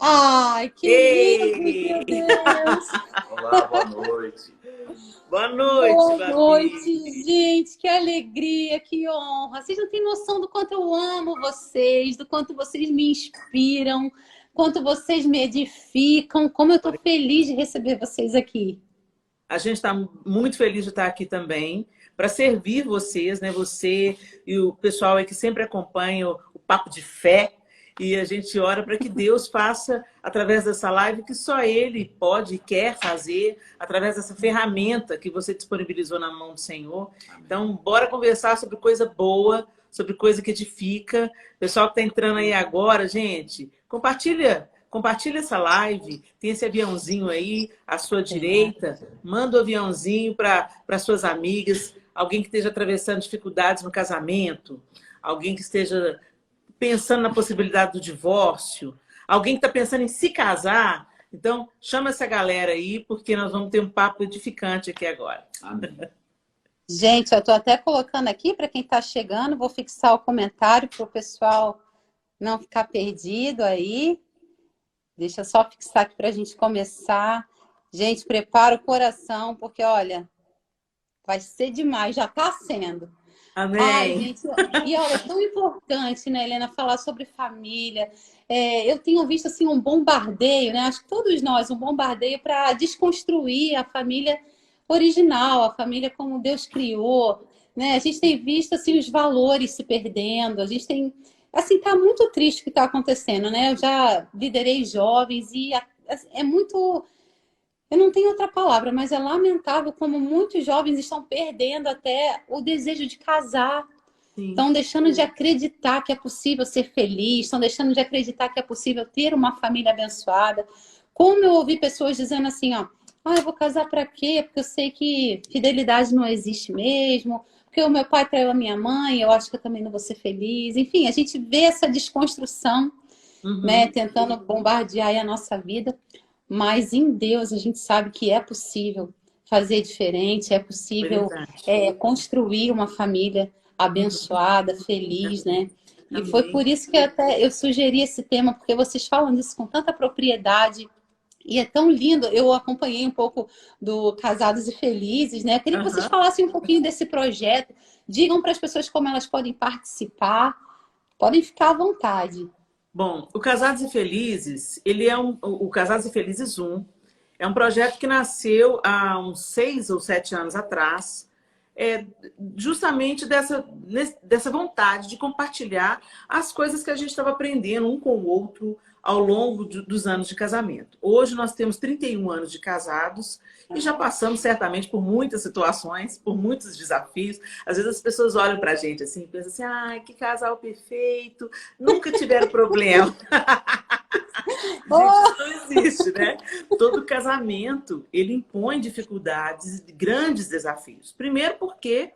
Ai, que lindo, meu Ei! Deus! Olá, boa noite. Boa noite, Boa Babi. noite, gente, que alegria, que honra. Vocês não têm noção do quanto eu amo vocês, do quanto vocês me inspiram, quanto vocês me edificam, como eu estou feliz de receber vocês aqui. A gente está muito feliz de estar aqui também para servir vocês, né? Você e o pessoal aí que sempre acompanha o Papo de Fé. E a gente ora para que Deus faça, através dessa live, que só Ele pode e quer fazer, através dessa ferramenta que você disponibilizou na mão do Senhor. Amém. Então, bora conversar sobre coisa boa, sobre coisa que edifica. Pessoal que está entrando aí agora, gente, compartilha essa live. Tem esse aviãozinho aí à sua direita. Manda o aviãozinho para suas amigas, alguém que esteja atravessando dificuldades no casamento, alguém que esteja pensando na possibilidade do divórcio, alguém que está pensando em se casar. Então, chama essa galera aí, porque nós vamos ter um papo edificante aqui agora. Amém. Gente, eu estou até colocando aqui para quem está chegando, vou fixar o comentário para o pessoal não ficar perdido aí. Deixa eu só fixar aqui para a gente começar. Gente, prepara o coração, porque, olha, vai ser demais, já está sendo. Amém. Ai, gente, e olha, é tão importante, né, Helena, falar sobre família. Eu tenho visto, assim, um bombardeio, né? Acho que todos nós, um bombardeio para desconstruir a família original, a família como Deus criou, né? A gente tem visto, assim, os valores se perdendo, a gente tem... Assim, tá muito triste o que está acontecendo, né? Eu já liderei jovens e é muito... Eu não tenho outra palavra, mas é lamentável como muitos jovens estão perdendo até o desejo de casar. Sim. Estão deixando de acreditar que é possível ser feliz, estão deixando de acreditar que é possível ter uma família abençoada. Como eu ouvi pessoas dizendo assim, ó, eu vou casar para quê? Porque eu sei que fidelidade não existe mesmo, porque o meu pai traiu a minha mãe, eu acho que eu também não vou ser feliz. Enfim, a gente vê essa desconstrução, né, tentando bombardear aí a nossa vida. Mas em Deus a gente sabe que é possível fazer diferente, é possível construir uma família abençoada, feliz, né? E foi por isso que até eu sugeri esse tema, porque vocês falam disso com tanta propriedade e é tão lindo. Eu acompanhei um pouco do Casados e Felizes, né? Eu queria que vocês falassem um pouquinho desse projeto, digam para as pessoas como elas podem participar, podem ficar à vontade. Bom, o Casados e Felizes, ele é o Casados e Felizes 1, é um projeto que nasceu há uns 6 ou 7 anos atrás, justamente dessa vontade de compartilhar as coisas que a gente estava aprendendo um com o outro ao longo dos anos de casamento. Hoje nós temos 31 anos de casados e já passamos certamente por muitas situações, por muitos desafios. Às vezes as pessoas olham para a gente assim e pensam assim, ai, que casal perfeito, nunca tiveram problema. Gente, isso não existe, né? Todo casamento, ele impõe dificuldades e grandes desafios. Primeiro porque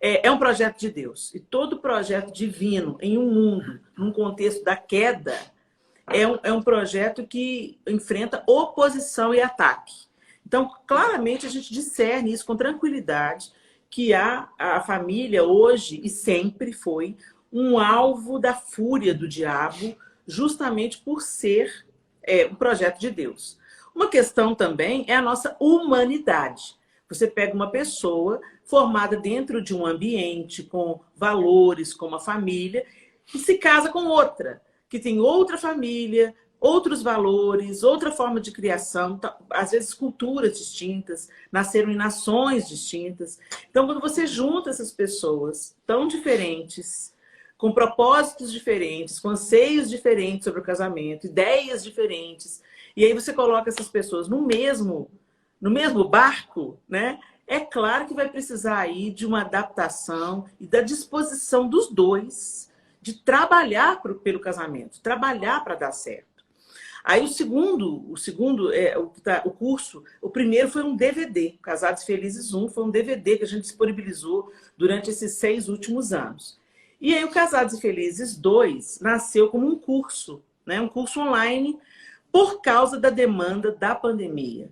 é um projeto de Deus. E todo projeto divino em um mundo, num contexto da queda, é um projeto que enfrenta oposição e ataque. Então, claramente, a gente discerne isso com tranquilidade, que a família hoje e sempre foi um alvo da fúria do diabo, justamente por ser um projeto de Deus. Uma questão também é a nossa humanidade. Você pega uma pessoa formada dentro de um ambiente com valores, como a família, e se casa com outra, que tem outra família, outros valores, outra forma de criação, às vezes culturas distintas, nasceram em nações distintas. Então, quando você junta essas pessoas tão diferentes, com propósitos diferentes, com anseios diferentes sobre o casamento, ideias diferentes, e aí você coloca essas pessoas no mesmo barco, né? É claro que vai precisar aí de uma adaptação e da disposição dos dois de trabalhar pelo casamento, trabalhar para dar certo. Aí o segundo o curso, o primeiro foi um DVD, Casados Felizes 1, foi um DVD que a gente disponibilizou durante esses 6 últimos anos. E aí o Casados e Felizes 2 nasceu como um curso, né? Um curso online por causa da demanda da pandemia.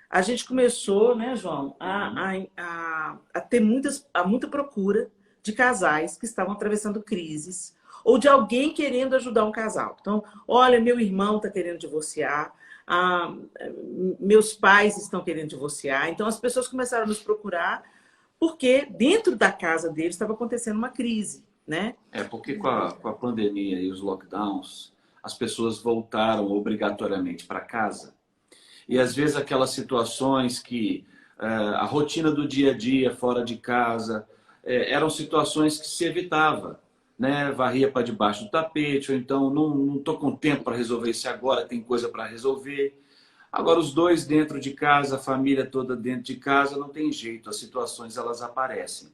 A gente começou, né, João, a ter muita procura de casais que estavam atravessando crises ou de alguém querendo ajudar um casal. Então, olha, meu irmão está querendo divorciar, meus pais estão querendo divorciar. Então, as pessoas começaram a nos procurar porque dentro da casa deles estava acontecendo uma crise, né? Porque com a pandemia e os lockdowns, as pessoas voltaram obrigatoriamente para casa. E às vezes aquelas situações que a rotina do dia a dia fora de casa eram situações que se evitava, né? Varria para debaixo do tapete, ou então não estou com tempo para resolver isso agora, tem coisa para resolver. Agora os dois dentro de casa, a família toda dentro de casa, não tem jeito, as situações elas aparecem.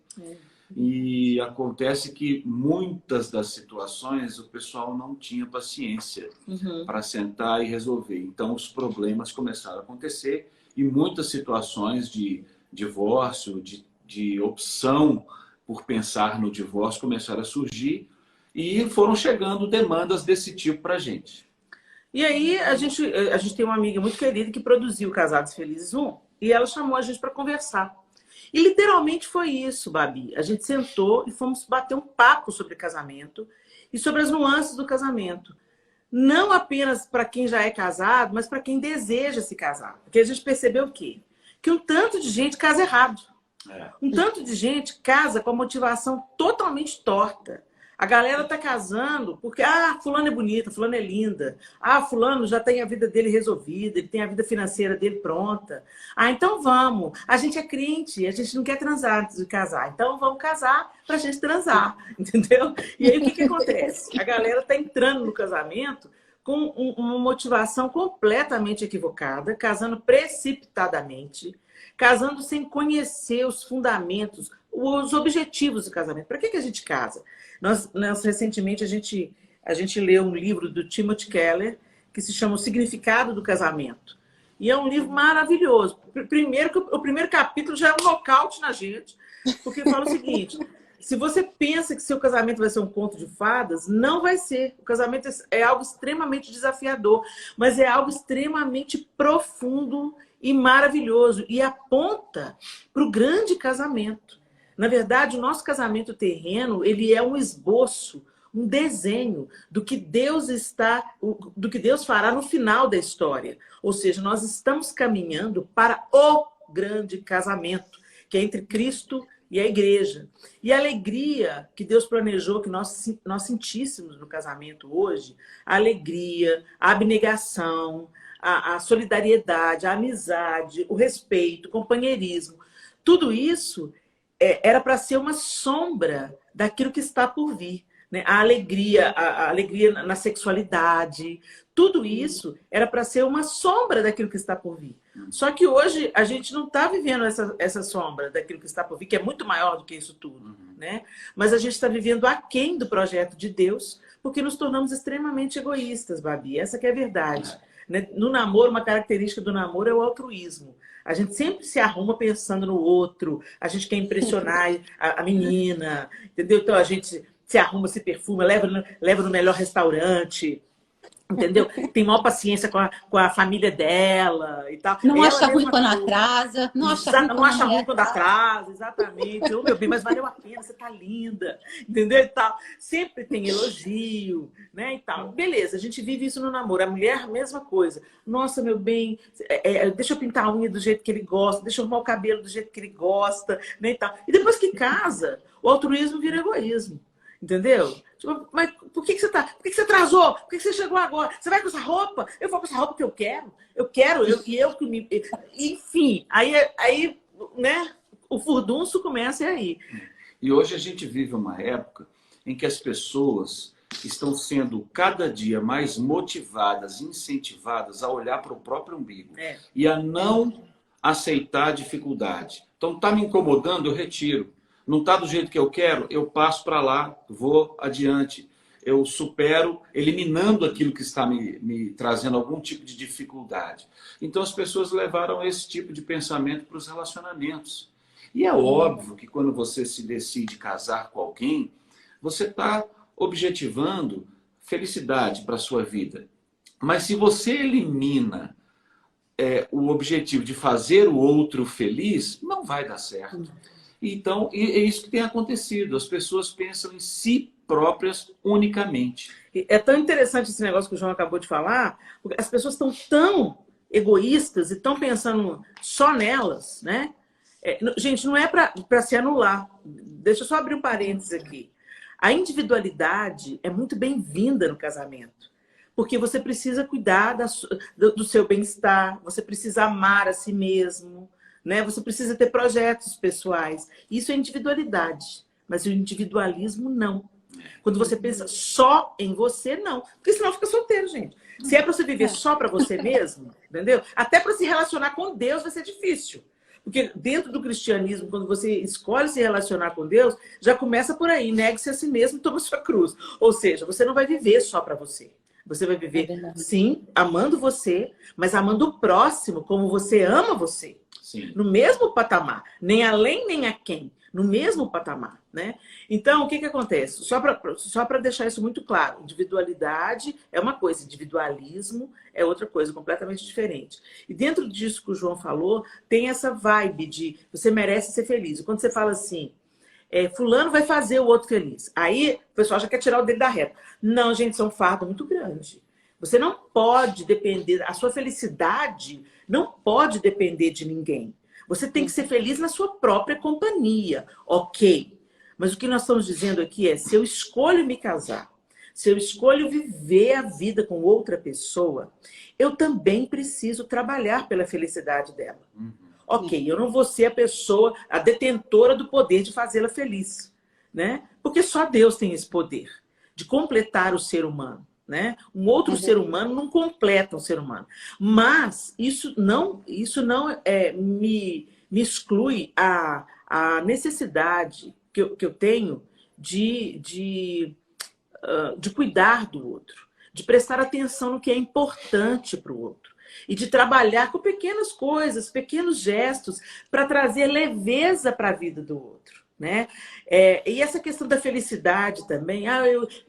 E acontece que muitas das situações o pessoal não tinha paciência para sentar e resolver. Então os problemas começaram a acontecer e muitas situações de divórcio, de opção por pensar no divórcio começaram a surgir e foram chegando demandas desse tipo para a gente. E aí a gente tem uma amiga muito querida que produziu Casados Felizes 1 e ela chamou a gente para conversar. E literalmente foi isso, Babi. A gente sentou e fomos bater um papo sobre casamento e sobre as nuances do casamento. Não apenas para quem já é casado, mas para quem deseja se casar. Porque a gente percebeu o quê? Que um tanto de gente casa errado. Um tanto de gente casa com a motivação totalmente torta. A galera tá casando porque, fulano é bonita, fulano é linda. Fulano já tem a vida dele resolvida, ele tem a vida financeira dele pronta. Então vamos. A gente é crente, a gente não quer transar antes de casar. Então vamos casar pra gente transar, entendeu? E aí o que acontece? A galera tá entrando no casamento com uma motivação completamente equivocada, casando precipitadamente, casando sem conhecer os fundamentos, os objetivos do casamento. Para que a gente casa? Nós recentemente, a gente leu um livro do Timothy Keller que se chama O Significado do Casamento. E é um livro maravilhoso. Primeiro, o primeiro capítulo já é um nocaute na gente, porque fala o seguinte: se você pensa que seu casamento vai ser um conto de fadas, não vai ser. O casamento é algo extremamente desafiador, mas é algo extremamente profundo e maravilhoso. E aponta para o grande casamento. Na verdade, o nosso casamento terreno, ele é um esboço, um desenho do que Deus fará no final da história. Ou seja, nós estamos caminhando para o grande casamento, que é entre Cristo e a igreja. E a alegria que Deus planejou que nós sentíssemos no casamento hoje, a alegria, a abnegação, a solidariedade, a amizade, o respeito, o companheirismo, tudo isso era para ser uma sombra daquilo que está por vir, né? A alegria na sexualidade, tudo isso era para ser uma sombra daquilo que está por vir. Só que hoje a gente não está vivendo essa sombra daquilo que está por vir, que é muito maior do que isso tudo, né? Mas a gente está vivendo aquém do projeto de Deus, porque nos tornamos extremamente egoístas, Babi. Essa que é a verdade. Né? No namoro, uma característica do namoro é o altruísmo. A gente sempre se arruma pensando no outro, a gente quer impressionar a menina, entendeu? Então a gente se arruma, se perfuma, leva no melhor restaurante, entendeu? Tem maior paciência com a família dela e tal. Não acha ruim quando atrasa. Não acha ruim quando atrasa, exatamente. Ô, meu bem, mas valeu a pena, você tá linda, entendeu? E tal. Sempre tem elogio, né? E tal. Beleza, a gente vive isso no namoro. A mulher, mesma coisa. Nossa, meu bem, deixa eu pintar a unha do jeito que ele gosta, deixa eu arrumar o cabelo do jeito que ele gosta, né? E tal. E depois que casa, o altruísmo vira egoísmo. Entendeu? Tipo, mas por que você atrasou? Por que você chegou agora? Você vai com essa roupa? Eu vou com essa roupa que eu quero. Enfim, aí, né? O furdunço começa aí. E hoje a gente vive uma época em que as pessoas estão sendo cada dia mais motivadas, incentivadas a olhar para o próprio umbigo e a não aceitar a dificuldade. Então, está me incomodando, eu retiro. Não está do jeito que eu quero, eu passo para lá, vou adiante. Eu supero, eliminando aquilo que está me trazendo algum tipo de dificuldade. Então as pessoas levaram esse tipo de pensamento para os relacionamentos. E é óbvio que quando você se decide casar com alguém, você está objetivando felicidade para a sua vida. Mas se você elimina o objetivo de fazer o outro feliz, não vai dar certo. Então, é isso que tem acontecido. As pessoas pensam em si próprias unicamente. É tão interessante esse negócio que o João acabou de falar, porque as pessoas estão tão egoístas e estão pensando só nelas, né? Gente, não é para se anular. Deixa eu só abrir um parênteses aqui. A individualidade é muito bem-vinda no casamento, porque você precisa cuidar do seu bem-estar, você precisa amar a si mesmo, né? Você precisa ter projetos pessoais. Isso é individualidade, mas o individualismo não. Quando você pensa só em você, não. Porque senão fica solteiro, gente. Se é para você viver só para você mesmo, entendeu? Até para se relacionar com Deus vai ser difícil. Porque dentro do cristianismo, quando você escolhe se relacionar com Deus, já começa por aí. Negue-se a si mesmo e toma sua cruz. Ou seja, você não vai viver só para você. Você vai viver, sim, amando você, mas amando o próximo como você ama você. Sim. No mesmo patamar. Nem além, nem a quem. No mesmo patamar, né? Então, o que acontece? Só para deixar isso muito claro, individualidade é uma coisa, individualismo é outra coisa, completamente diferente. E dentro disso que o João falou, tem essa vibe de você merece ser feliz. E quando você fala assim, fulano vai fazer o outro feliz. Aí o pessoal já quer tirar o dedo da reta. Não, gente, isso é um fardo muito grande. Você não pode depender, a sua felicidade não pode depender de ninguém. Você tem que ser feliz na sua própria companhia, ok. Mas o que nós estamos dizendo aqui é, se eu escolho me casar, se eu escolho viver a vida com outra pessoa, eu também preciso trabalhar pela felicidade dela. Ok, eu não vou ser a pessoa, a detentora do poder de fazê-la feliz, né? Porque só Deus tem esse poder de completar o ser humano. Né? Um outro ser humano não completa um ser humano. Mas isso não me exclui a necessidade que eu tenho de cuidar do outro, de prestar atenção no que é importante para o outro e de trabalhar com pequenas coisas, pequenos gestos para trazer leveza para a vida do outro. Né? E essa questão da felicidade também,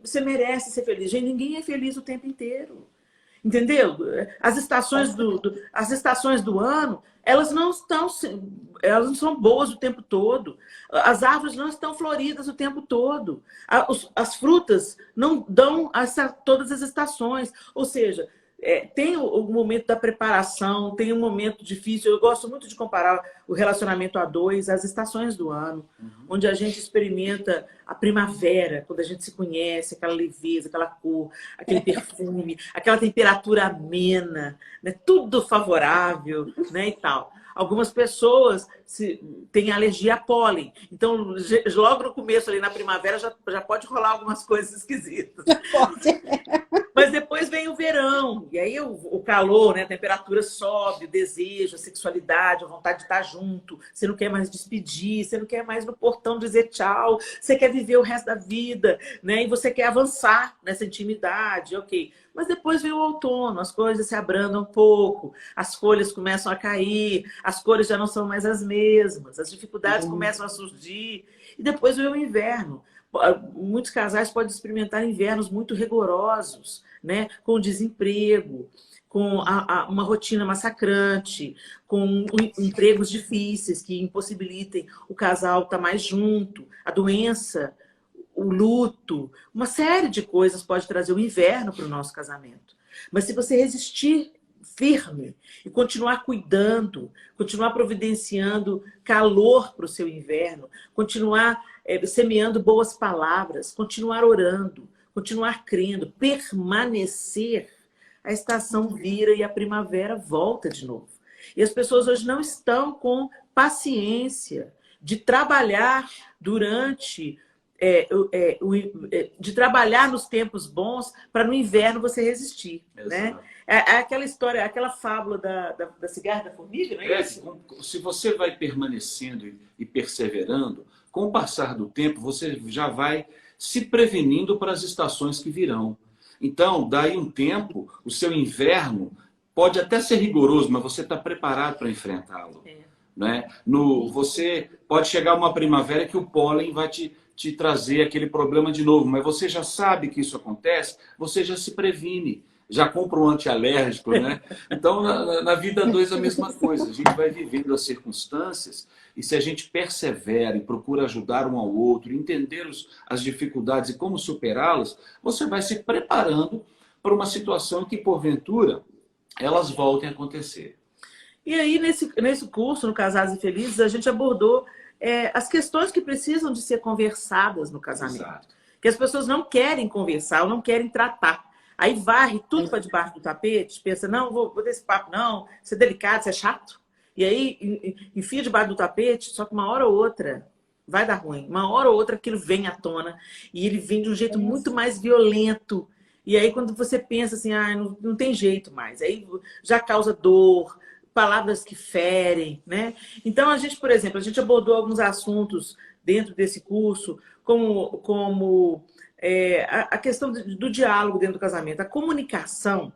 você merece ser feliz. Gente, ninguém é feliz o tempo inteiro. Entendeu? As estações do ano, elas não são boas o tempo todo. As árvores não estão floridas o tempo todo. As frutas não dão todas as estações. Ou seja, tem o momento da preparação, tem um momento difícil. Eu gosto muito de comparar o relacionamento a dois às estações do ano, onde a gente experimenta a primavera, quando a gente se conhece, aquela leveza, aquela cor, aquele perfume, aquela temperatura amena, né? Tudo favorável, né, e tal. Algumas pessoas têm alergia a pólen. Então, logo no começo, ali na primavera, já pode rolar algumas coisas esquisitas. Pode. Mas depois vem o verão. E aí o calor, né? A temperatura sobe, o desejo, a sexualidade, a vontade de estar junto. Você não quer mais despedir, você não quer mais no portão dizer tchau. Você quer viver o resto da vida, né? E você quer avançar nessa intimidade, ok. Mas depois vem o outono, as coisas se abrandam um pouco, as folhas começam a cair, as cores já não são mais as mesmas, as dificuldades começam a surgir. E depois vem o inverno. Muitos casais podem experimentar invernos muito rigorosos, né? Com desemprego, com uma rotina massacrante, com empregos difíceis que impossibilitem o casal estar mais junto, a doença, o luto, uma série de coisas pode trazer o inverno para o nosso casamento. Mas se você resistir firme e continuar cuidando, continuar providenciando calor para o seu inverno, continuar semeando boas palavras, continuar orando, continuar crendo, permanecer, a estação vira e a primavera volta de novo. E as pessoas hoje não estão com paciência de trabalhar durante... de trabalhar nos tempos bons para no inverno você resistir, né? É aquela história, aquela fábula da cigarra da formiga, não é isso? Se você vai permanecendo e perseverando, com o passar do tempo, você já vai se prevenindo para as estações que virão. Então, daí um tempo, o seu inverno pode até ser rigoroso, mas você está preparado para enfrentá-lo. Né? Você pode chegar uma primavera que o pólen vai te trazer aquele problema de novo, mas você já sabe que isso acontece, você já se previne. já compra um antialérgico, né? Então, na vida a dois, a mesma coisa. A gente vai vivendo as circunstâncias e se a gente persevera e procura ajudar um ao outro, entender as dificuldades e como superá-las, você vai se preparando para uma situação que, porventura, elas voltem a acontecer. E aí, nesse curso, no Casados e Felizes, a gente abordou as questões que precisam de ser conversadas no casamento. Exato. Que as pessoas não querem conversar ou não querem tratar. Aí varre tudo para debaixo do tapete, pensa, não, vou ter esse papo, não, isso é delicado, isso é chato. E aí, enfia debaixo do tapete, só que uma hora ou outra vai dar ruim. Uma hora ou outra aquilo vem à tona. E ele vem de um jeito muito mais violento. E aí, quando você pensa assim, não tem jeito mais. Aí já causa dor, palavras que ferem, né? Então, a gente, por exemplo, a gente abordou alguns assuntos dentro desse curso, como a questão do diálogo dentro do casamento. A comunicação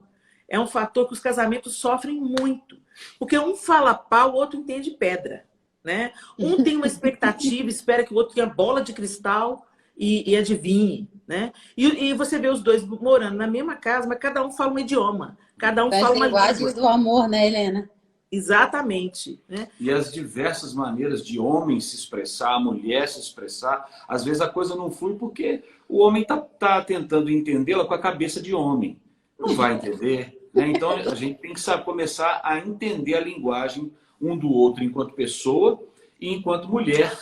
é um fator que os casamentos sofrem muito. Porque um fala pau, o outro entende pedra, né? Um tem uma expectativa, espera que o outro tenha bola de cristal e adivinhe, né? E você vê os dois morando na mesma casa, mas cada um fala um idioma. Cada um fala uma língua. As linguagens do amor, né, Helena? Exatamente, né? E as diversas maneiras de homem se expressar, a mulher se expressar, às vezes a coisa não flui porque o homem tá tentando entendê-la com a cabeça de homem. Não vai entender, né? Então a gente tem que começar a entender a linguagem um do outro enquanto pessoa e enquanto mulher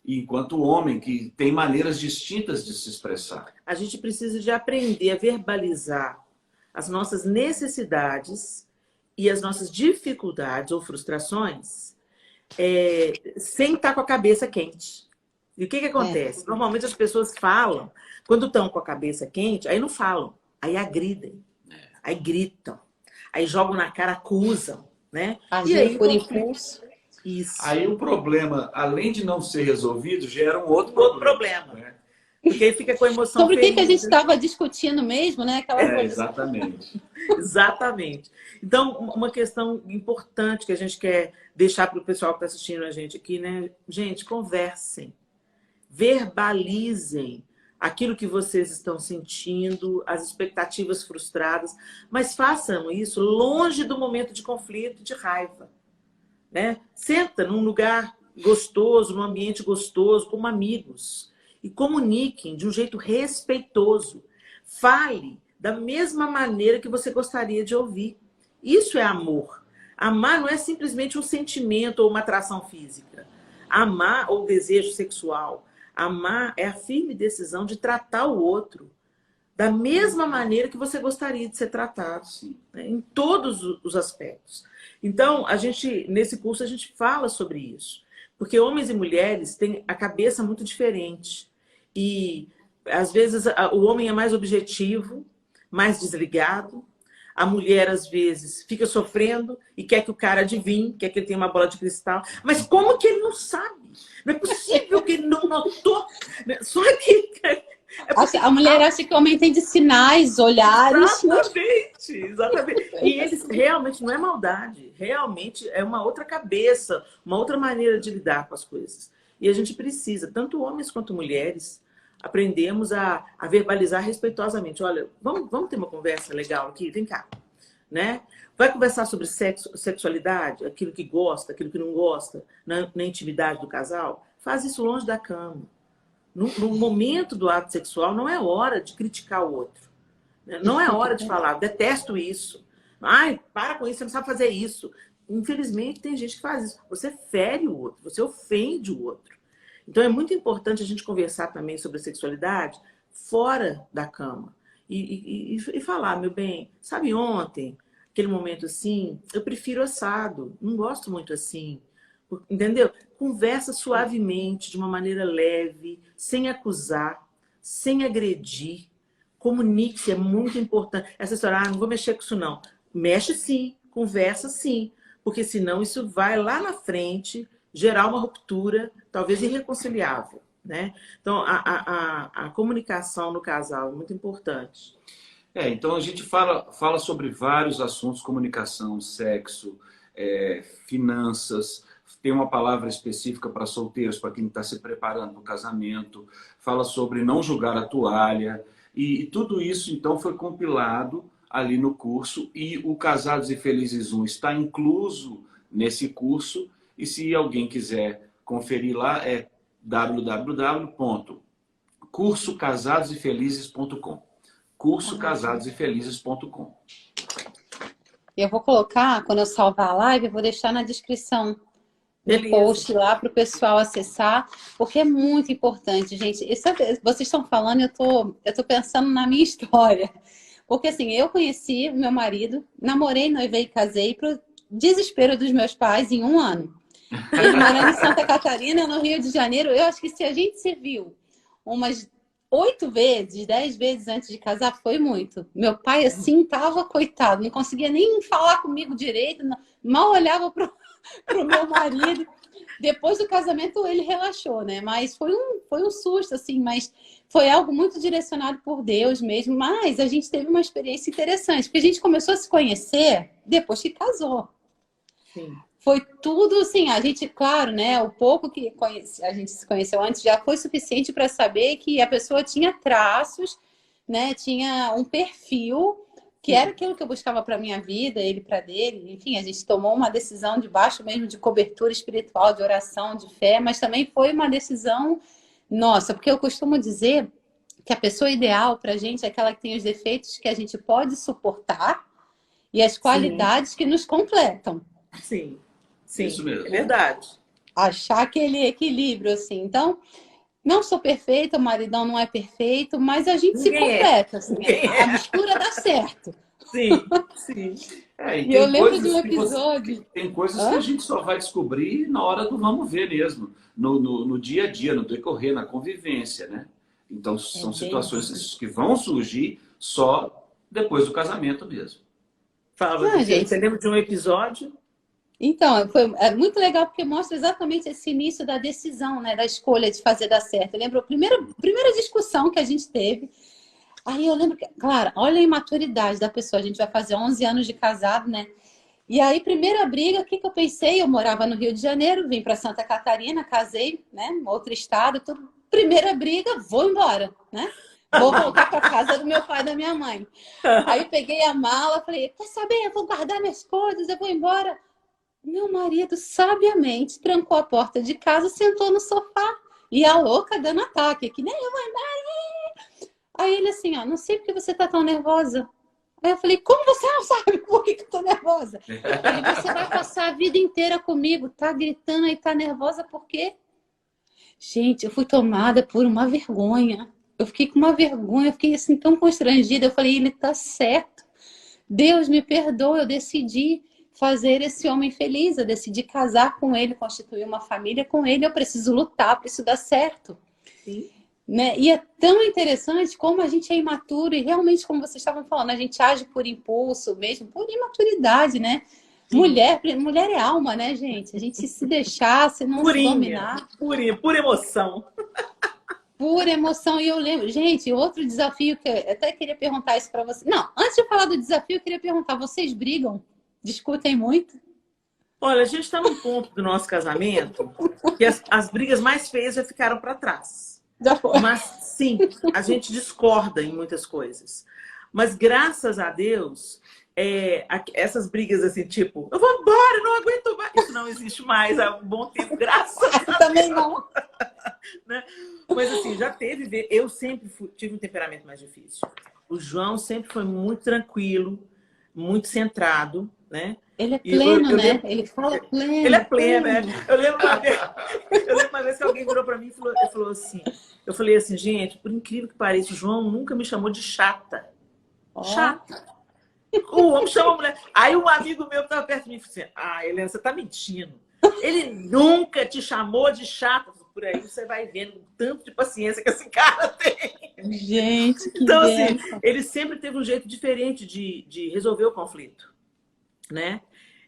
e enquanto homem, que tem maneiras distintas de se expressar. A gente precisa de aprender a verbalizar as nossas necessidades e as nossas dificuldades ou frustrações sem estar com a cabeça quente. E o que acontece? Normalmente as pessoas falam, quando estão com a cabeça quente, aí não falam, aí agridem, aí gritam, aí jogam na cara, acusam, né? Agir e aí, por impulso. Isso. Aí o problema, além de não ser resolvido, gera um outro problema. Né? Porque aí fica com a emoção Sobre o que a gente ferida. estava discutindo mesmo, né? Aquela coisa. Exatamente. Exatamente. Então, uma questão importante que a gente quer deixar para o pessoal que está assistindo a gente aqui, né? Gente, conversem. Verbalizem aquilo que vocês estão sentindo, as expectativas frustradas, mas façam isso longe do momento de conflito, de raiva, né? Senta num lugar gostoso, num ambiente gostoso, como amigos, e comuniquem de um jeito respeitoso. Fale da mesma maneira que você gostaria de ouvir. Isso é amor. Amar não é simplesmente um sentimento ou uma atração física. Amar ou desejo sexual. Amar é a firme decisão de tratar o outro da mesma maneira que você gostaria de ser tratado, né? Em todos os aspectos. Então, nesse curso, a gente fala sobre isso. Porque homens e mulheres têm a cabeça muito diferente. E, às vezes, o homem é mais objetivo, mais desligado. A mulher, às vezes, fica sofrendo e quer que o cara adivinhe, quer que ele tenha uma bola de cristal. Mas como que ele não sabe? Não é possível que ele não notou. Só que... A mulher acha que o homem tem de sinais, olhares. Exatamente. E eles realmente não é maldade. Realmente é uma outra cabeça, uma outra maneira de lidar com as coisas. E a gente precisa, tanto homens quanto mulheres, aprendemos a verbalizar respeitosamente. Olha, vamos ter uma conversa legal aqui? Vem cá. Né? Vai conversar sobre sexualidade, aquilo que gosta, aquilo que não gosta, na intimidade do casal? Faz isso longe da cama. No momento do ato sexual, não é hora de criticar o outro. Não é hora de falar, detesto isso. Ai, para com isso, você não sabe fazer isso. Infelizmente, tem gente que faz isso. Você fere o outro, você ofende o outro. Então, é muito importante a gente conversar também sobre a sexualidade fora da cama. E falar, meu bem, sabe ontem, aquele momento assim, eu prefiro assado, não gosto muito assim. Entendeu? Conversa suavemente, de uma maneira leve, sem acusar, sem agredir. Comunique-se, é muito importante. Essa história, não vou mexer com isso não. Mexe sim, conversa sim. Porque senão isso vai lá na frente gerar uma ruptura, talvez irreconciliável, né? Então, a comunicação no casal é muito importante. Então a gente fala sobre vários assuntos, comunicação, sexo, finanças. Tem uma palavra específica para solteiros, para quem está se preparando no casamento. Fala sobre não jogar a toalha. E tudo isso, então, foi compilado ali no curso. E o Casados e Felizes 1 está incluso nesse curso. E se alguém quiser conferir lá, é www.cursocasadosefelizes.com. cursocasadosefelizes.com. Eu vou colocar, quando eu salvar a live, eu vou deixar na descrição do post lá para o pessoal acessar, porque é muito importante, gente. Vocês estão falando, eu tô pensando na minha história. Porque assim, eu conheci o meu marido, namorei, noivei e casei pro desespero dos meus pais em 1 ano. Ele morando em Santa Catarina, no Rio de Janeiro. Eu acho que se a gente se viu umas 8 vezes, 10 vezes antes de casar, foi muito. Meu pai, assim, tava coitado, não conseguia nem falar comigo direito, mal olhava pro meu marido. Depois do casamento, ele relaxou, né? Mas foi um susto, assim, mas foi algo muito direcionado por Deus mesmo. Mas a gente teve uma experiência interessante, porque a gente começou a se conhecer depois que casou. Sim. Foi tudo assim, a gente, claro, né? O pouco que a gente se conheceu antes já foi suficiente para saber que a pessoa tinha traços, né? Tinha um perfil que era aquilo que eu buscava para minha vida, ele para dele. Enfim, a gente tomou uma decisão debaixo mesmo de cobertura espiritual, de oração, de fé, mas também foi uma decisão nossa, porque eu costumo dizer que a pessoa ideal para a gente é aquela que tem os defeitos que a gente pode suportar e as qualidades que nos completam. Sim. Sim, isso mesmo. É verdade. Achar aquele equilíbrio, assim. Então, não sou perfeita, o maridão não é perfeito, mas a gente se completa. Assim, a mistura dá certo. Sim, sim. E eu lembro de um episódio... Tem coisas que a gente só vai descobrir na hora do vamos ver mesmo. No dia a dia, no decorrer, na convivência, né? Então, são situações que vão surgir só depois do casamento mesmo. Fala, gente, você lembra de um episódio? Então, é muito legal porque mostra exatamente esse início da decisão, né? Da escolha de fazer dar certo. Eu lembro a primeira discussão que a gente teve. Aí eu lembro que, claro, olha a imaturidade da pessoa. A gente vai fazer 11 anos de casado, né? E aí, primeira briga, o que eu pensei? Eu morava no Rio de Janeiro, vim para Santa Catarina, casei, né? Outro estado, tudo. Primeira briga, vou embora, né? Vou voltar para casa do meu pai e da minha mãe. Aí peguei a mala, falei, quer saber? Eu vou guardar minhas coisas, eu vou embora. Meu marido, sabiamente, trancou a porta de casa, sentou no sofá. E a louca dando ataque, que nem eu vou embora. Aí ele assim, ó, não sei porque você tá tão nervosa. Aí eu falei, como você não sabe por que eu tô nervosa? Ele, você vai passar a vida inteira comigo, tá gritando aí, tá nervosa por quê? Gente, eu fui tomada por uma vergonha. Eu fiquei com uma vergonha, eu fiquei assim tão constrangida. Eu falei, ele tá certo. Deus me perdoa, eu decidi fazer esse homem feliz, eu decidi casar com ele, constituir uma família com ele, eu preciso lutar para isso dar certo. Sim. Né? E é tão interessante como a gente é imaturo e realmente, como vocês estavam falando, a gente age por impulso mesmo, por imaturidade, né? Mulher é alma, né, gente? A gente se deixar, se não se dominar. Pura emoção. Pura emoção. E eu lembro, gente, outro desafio que eu até queria perguntar isso para vocês. Não, antes de falar do desafio, eu queria perguntar, vocês brigam? Discutem muito? Olha, a gente está num ponto do nosso casamento que as brigas mais feias já ficaram para trás. Já foi. Mas sim, a gente discorda em muitas coisas. Mas graças a Deus, essas brigas assim, tipo, eu vou embora, não aguento mais. Isso não existe mais há um bom tempo, graças a Deus. Também não. Né? Mas assim, já teve... Eu sempre tive um temperamento mais difícil. O João sempre foi muito tranquilo, muito centrado, né? Ele é pleno, né? Ele fala pleno. Ele é pleno, né? Eu lembro uma vez que alguém virou pra mim e falou assim... Eu falei assim, gente, por incrível que pareça, o João nunca me chamou de chata. Oh. Chata. O homem chama a mulher. Aí um amigo meu que tava perto de mim falou assim, Helena, você tá mentindo. Ele nunca te chamou de chata. Por aí você vai vendo o tanto de paciência que esse cara tem. Gente, que então, assim, ele sempre teve um jeito diferente de resolver o conflito, né?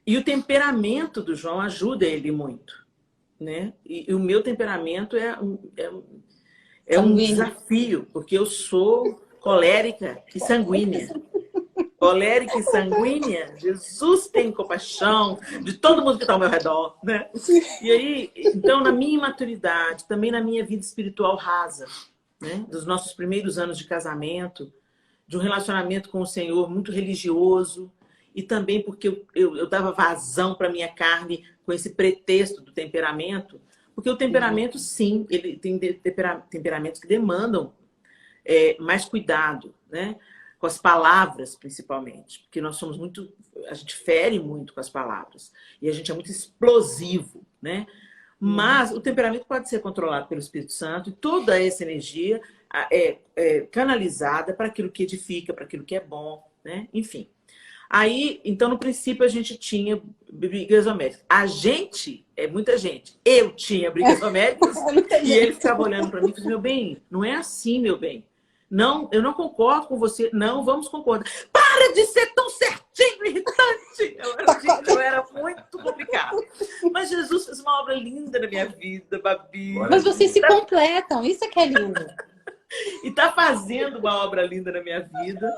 E o temperamento do João ajuda ele muito, né? E o meu temperamento é um desafio, porque eu sou colérica e sanguínea. Colérica e sanguínea, Jesus tem compaixão de todo mundo que está ao meu redor, né? E aí, então, na minha imaturidade, também na minha vida espiritual rasa, né? Dos nossos primeiros anos de casamento, de um relacionamento com o Senhor muito religioso, e também porque eu dava vazão para minha carne com esse pretexto do temperamento, porque o temperamento, sim, ele tem temperamentos que demandam mais cuidado, né? Com as palavras, principalmente, porque nós somos muito, a gente fere muito com as palavras, e a gente é muito explosivo, né? Mas o temperamento pode ser controlado pelo Espírito Santo, e toda essa energia é canalizada para aquilo que edifica, para aquilo que é bom, né? Enfim. Aí, então, no princípio, a gente tinha brigas homéricas. Muita gente. Eu tinha brigas homéricas e ele ficava olhando para mim e falou: meu bem, não é assim, meu bem. Não, eu não concordo com você. Não, vamos concordar. Para de ser tão certinho, irritante! Eu era muito complicado. Mas Jesus fez uma obra linda na minha vida, Babi. Mas vocês se completam, isso é que é lindo. E está fazendo uma obra linda na minha vida.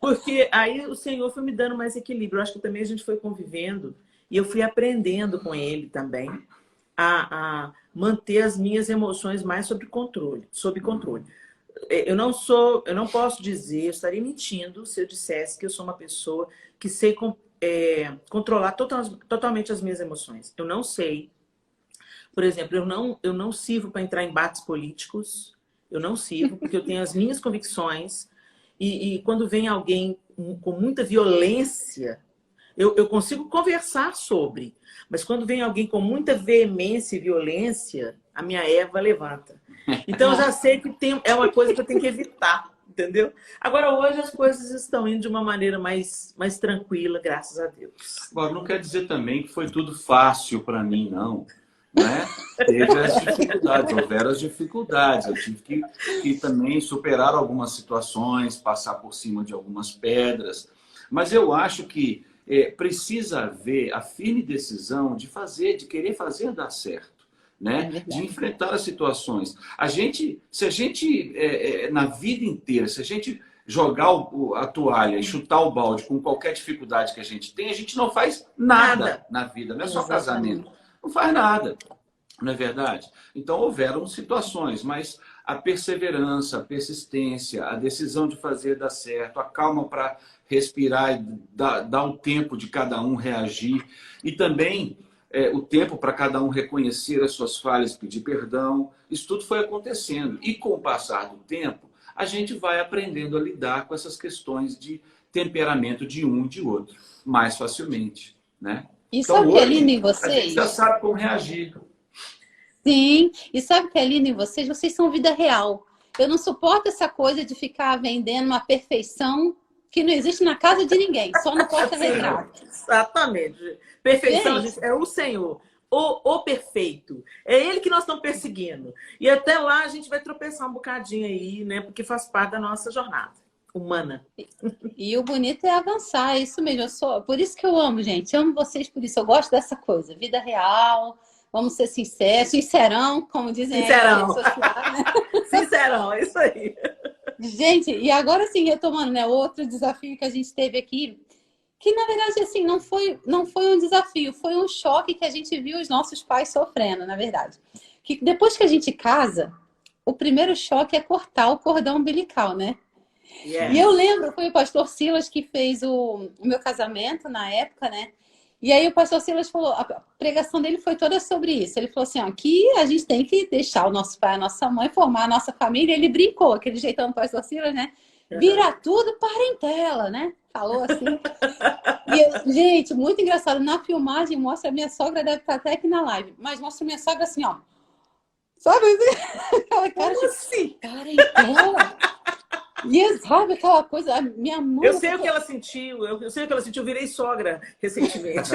Porque aí o Senhor foi me dando mais equilíbrio. Eu acho que também a gente foi convivendo e eu fui aprendendo com ele também a manter as minhas emoções mais sob controle. Eu não posso dizer, eu estaria mentindo se eu dissesse que eu sou uma pessoa que sei controlar totalmente as minhas emoções. Eu não sei. Por exemplo, eu não sirvo para entrar em embates políticos. Eu não sirvo, porque eu tenho as minhas convicções. E quando vem alguém com muita violência, eu consigo conversar sobre. Mas quando vem alguém com muita veemência e violência, a minha Eva levanta. Então eu já sei que é uma coisa que eu tenho que evitar, entendeu? Agora hoje as coisas estão indo de uma maneira mais tranquila, graças a Deus. Agora, não quer dizer também que foi tudo fácil para mim, não. Né? Teve as dificuldades, houveram as dificuldades. Eu tive que também superar algumas situações, passar por cima de algumas pedras. Mas eu acho que precisa haver a firme decisão de querer fazer dar certo, né? De enfrentar as situações. Se a gente, na vida inteira, se a gente jogar a toalha e chutar o balde com qualquer dificuldade que a gente tem, a gente não faz nada na vida, não é só casamento. Não faz nada, não é verdade? Então, houveram situações, mas a perseverança, a persistência, a decisão de fazer dar certo, a calma para respirar e dar um tempo de cada um reagir, e também o tempo para cada um reconhecer as suas falhas, pedir perdão, isso tudo foi acontecendo. E com o passar do tempo, a gente vai aprendendo a lidar com essas questões de temperamento de um e de outro, mais facilmente, né? E sabe o que é lindo em vocês? A gente já sabe como reagir. Sim, e sabe o que é lindo em vocês? Vocês são vida real. Eu não suporto essa coisa de ficar vendendo uma perfeição que não existe na casa de ninguém, só no porta-retrato. Exatamente. Perfeição, gente, é o Senhor. O perfeito. É ele que nós estamos perseguindo. E até lá a gente vai tropeçar um bocadinho aí, né? Porque faz parte da nossa jornada humana. E o bonito é avançar, é isso mesmo. Por isso que eu amo, gente. Eu amo vocês por isso. Eu gosto dessa coisa. Vida real, vamos ser sinceros, sincerão, como dizem sincerão. Nas redes sociais, né? Sincerão, é isso aí. Gente, e agora sim, retomando, né? Outro desafio que a gente teve aqui, que na verdade, assim, não foi um desafio, foi um choque que a gente viu os nossos pais sofrendo, na verdade. Que depois que a gente casa, o primeiro choque é cortar o cordão umbilical, né? Yes. E eu lembro, foi o pastor Silas que fez o meu casamento na época, né? E aí o pastor Silas falou, a pregação dele foi toda sobre isso. Ele falou assim, ó, aqui a gente tem que deixar o nosso pai, a nossa mãe, formar a nossa família. Ele brincou, aquele jeitão do pastor Silas, né? Vira tudo parentela, né? Falou assim. E, gente, muito engraçado. Na filmagem mostra a minha sogra, deve estar até aqui na live, mas mostra a minha sogra assim, ó. Sabe assim? Aquela cara de assim? Parentela. E sabe aquela coisa, a minha mãe... Eu sei o que ela sentiu, eu virei sogra recentemente.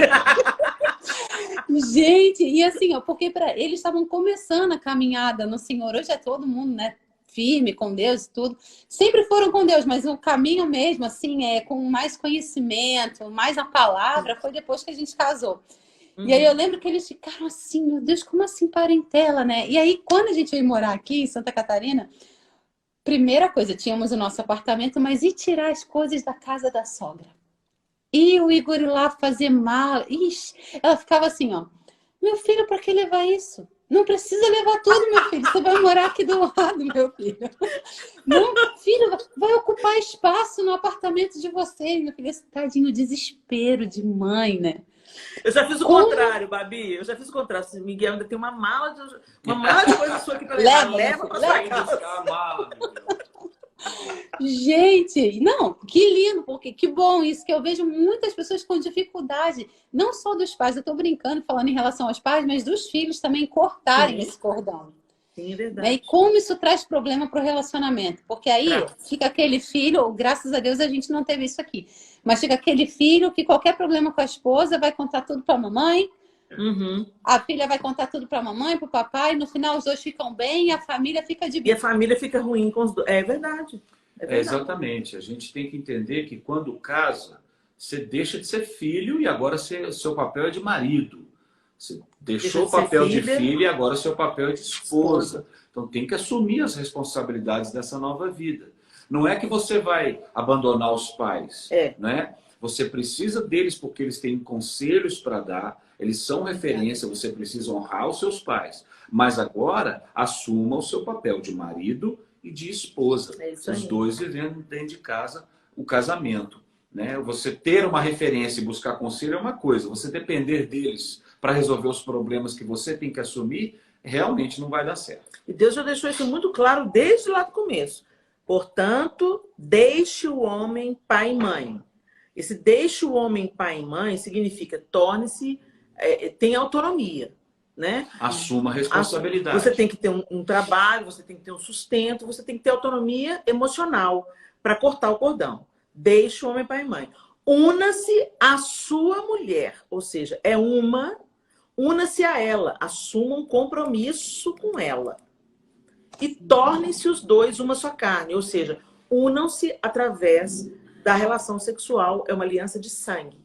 Gente, e assim, ó, porque eles estavam começando a caminhada no Senhor, hoje é todo mundo, né, firme com Deus e tudo, sempre foram com Deus, mas o caminho mesmo, assim, com mais conhecimento, mais a palavra, foi depois que a gente casou. E aí eu lembro que eles ficaram assim, meu Deus, como assim parentela, né? E aí, quando a gente veio morar aqui em Santa Catarina... Primeira coisa, tínhamos o nosso apartamento, mas e tirar as coisas da casa da sogra? E o Igor ir lá fazer mala. Ixi, ela ficava assim, ó. Meu filho, para que levar isso? Não precisa levar tudo, meu filho. Você vai morar aqui do lado, meu filho. Não, filho, vai ocupar espaço no apartamento de vocês, meu filho. Esse tadinho desespero de mãe, né? Eu já fiz o contrário, Babi. Eu já fiz o contrário. Miguel ainda tem uma mala de coisa sua aqui para levar. Leva para sua casa. Gente, não, que lindo, porque que bom isso, que eu vejo muitas pessoas com dificuldade, não só dos pais, eu tô brincando falando em relação aos pais, mas dos filhos também cortarem esse cordão. Sim, é verdade. E como isso traz problema para o relacionamento? Porque aí fica aquele filho, graças a Deus a gente não teve isso aqui, mas fica aquele filho que qualquer problema com a esposa vai contar tudo para a mamãe, a filha vai contar tudo para a mamãe, para o papai, no final os dois ficam bem e a família fica de bem. E a família fica ruim com os dois. É verdade. Exatamente. A gente tem que entender que quando casa, você deixa de ser filho e agora seu papel é de marido. Você deixou o papel de filha e agora seu papel é de esposa. Então tem que assumir as responsabilidades dessa nova vida. Não é que você vai abandonar os pais, né? Você precisa deles porque eles têm conselhos para dar, eles são referência, você precisa honrar os seus pais. Mas agora, assuma o seu papel de marido e de esposa. Os dois vivendo dentro de casa o casamento, né? Você ter uma referência e buscar conselho é uma coisa. Você depender deles para resolver os problemas que você tem que assumir, realmente não vai dar certo. E Deus já deixou isso muito claro desde lá do começo. Portanto, deixe o homem pai e mãe. Esse deixe o homem pai e mãe significa torne-se, tenha autonomia, né? Assuma a responsabilidade. Você tem que ter um trabalho, você tem que ter um sustento, você tem que ter autonomia emocional para cortar o cordão. Deixe o homem pai e mãe. Una-se à sua mulher, ou seja, una-se a ela, assuma um compromisso com ela. E tornem-se os dois uma só carne, ou seja, unam-se através da relação sexual, é uma aliança de sangue.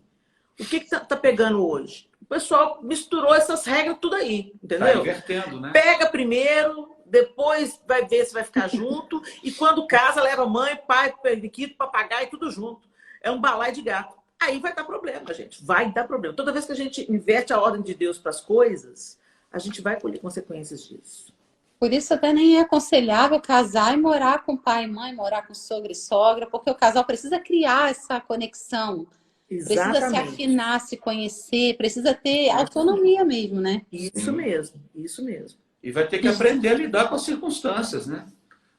O que tá pegando hoje? O pessoal misturou essas regras tudo aí, entendeu? Tá invertendo, né? Pega primeiro, depois vai ver se vai ficar junto, e quando casa, leva mãe, pai, periquito, papagaio, tudo junto. É um balaio de gato. Aí vai dar problema, gente. Vai dar problema. Toda vez que a gente inverte a ordem de Deus para as coisas, a gente vai colher consequências disso. Por isso até nem é aconselhável casar e morar com pai e mãe, morar com sogro e sogra, porque o casal precisa criar essa conexão. Exatamente. Precisa se afinar, se conhecer, precisa ter autonomia mesmo, né? Isso mesmo, isso mesmo. E vai ter que aprender a lidar com as circunstâncias, né?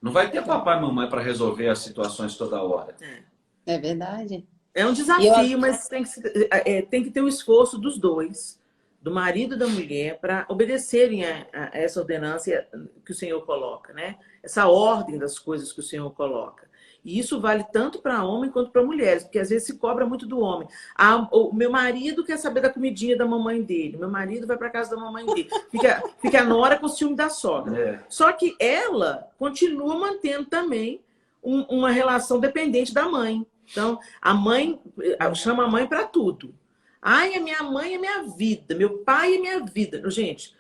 Não vai ter papai e mamãe para resolver as situações toda hora. É verdade. É um desafio, mas tem que ter o esforço dos dois, do marido e da mulher, para obedecerem a essa ordenança que o Senhor coloca, né? Essa ordem das coisas que o Senhor coloca. E isso vale tanto para homem quanto para mulheres, porque às vezes se cobra muito do homem. O meu marido quer saber da comidinha da mamãe dele, meu marido vai para casa da mamãe dele. Fica a nora com o ciúme da sogra. Só que ela continua mantendo também uma relação dependente da mãe. Então, a mãe chama a mãe para tudo. Ai, a minha mãe é minha vida, meu pai é minha vida. Gente,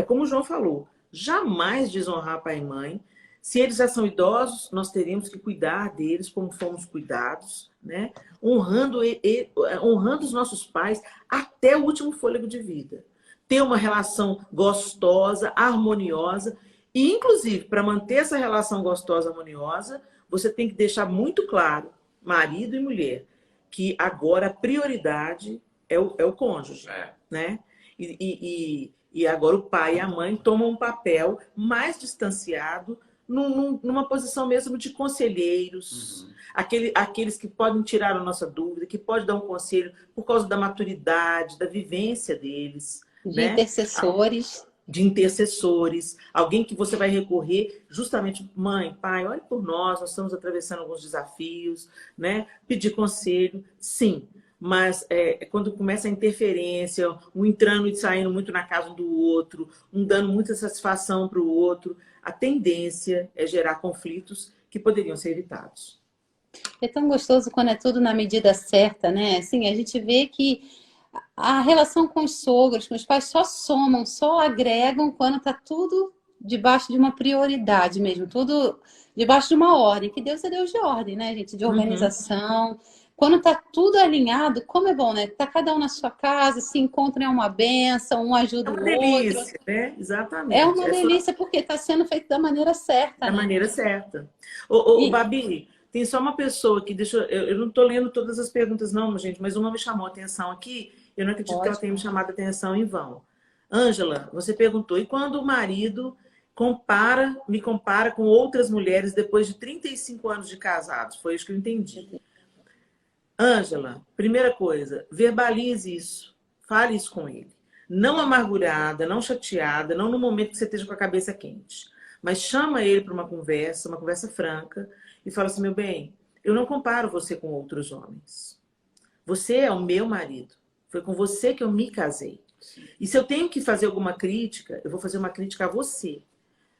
como o João falou, jamais desonrar pai e mãe. Se eles já são idosos, nós teríamos que cuidar deles como fomos cuidados, né? Honrando os nossos pais até o último fôlego de vida. Ter uma relação gostosa, harmoniosa. E, inclusive, para manter essa relação gostosa, harmoniosa, você tem que deixar muito claro, marido e mulher, que agora a prioridade é o cônjuge, né? E agora o pai e a mãe tomam um papel mais distanciado, numa posição mesmo de conselheiros, aqueles que podem tirar a nossa dúvida, que podem dar um conselho por causa da maturidade, da vivência deles. De intercessores. De intercessores, alguém que você vai recorrer justamente, mãe, pai, olhe por nós estamos atravessando alguns desafios, né? Pedir conselho, sim, mas quando começa a interferência, um entrando e saindo muito na casa do outro, um dando muita satisfação para o outro, a tendência é gerar conflitos que poderiam ser evitados. É tão gostoso quando é tudo na medida certa, né? Assim, a gente vê que a relação com os sogros, com os pais, só somam, só agregam quando está tudo debaixo de uma prioridade mesmo, tudo debaixo de uma ordem, que Deus é Deus de ordem, né, gente? De organização, Quando tá tudo alinhado, como é bom, né? Tá cada um na sua casa, se encontram, é uma bênção, um É ajuda uma o outro. delícia, né? É Exatamente. uma delícia porque está sendo feito da maneira certa, Da né? maneira certa. Ô, E, Babi, tem só uma pessoa que deixa. Eu não estou lendo todas as perguntas, não, gente, mas uma me chamou a atenção aqui. Eu não acredito que ela pode. tenha me chamado a atenção em vão. Ângela, você perguntou, e quando o marido me compara com outras mulheres depois de 35 anos de casados? Foi isso que eu entendi. Ângela, primeira coisa, verbalize isso. Fale isso com ele. Não amargurada, não chateada, não no momento que você esteja com a cabeça quente. Mas chama ele para uma conversa franca, e fala assim, meu bem, eu não comparo você com outros homens. Você é o meu marido. Foi com você que eu me casei. E se eu tenho que fazer alguma crítica, eu vou fazer uma crítica a você.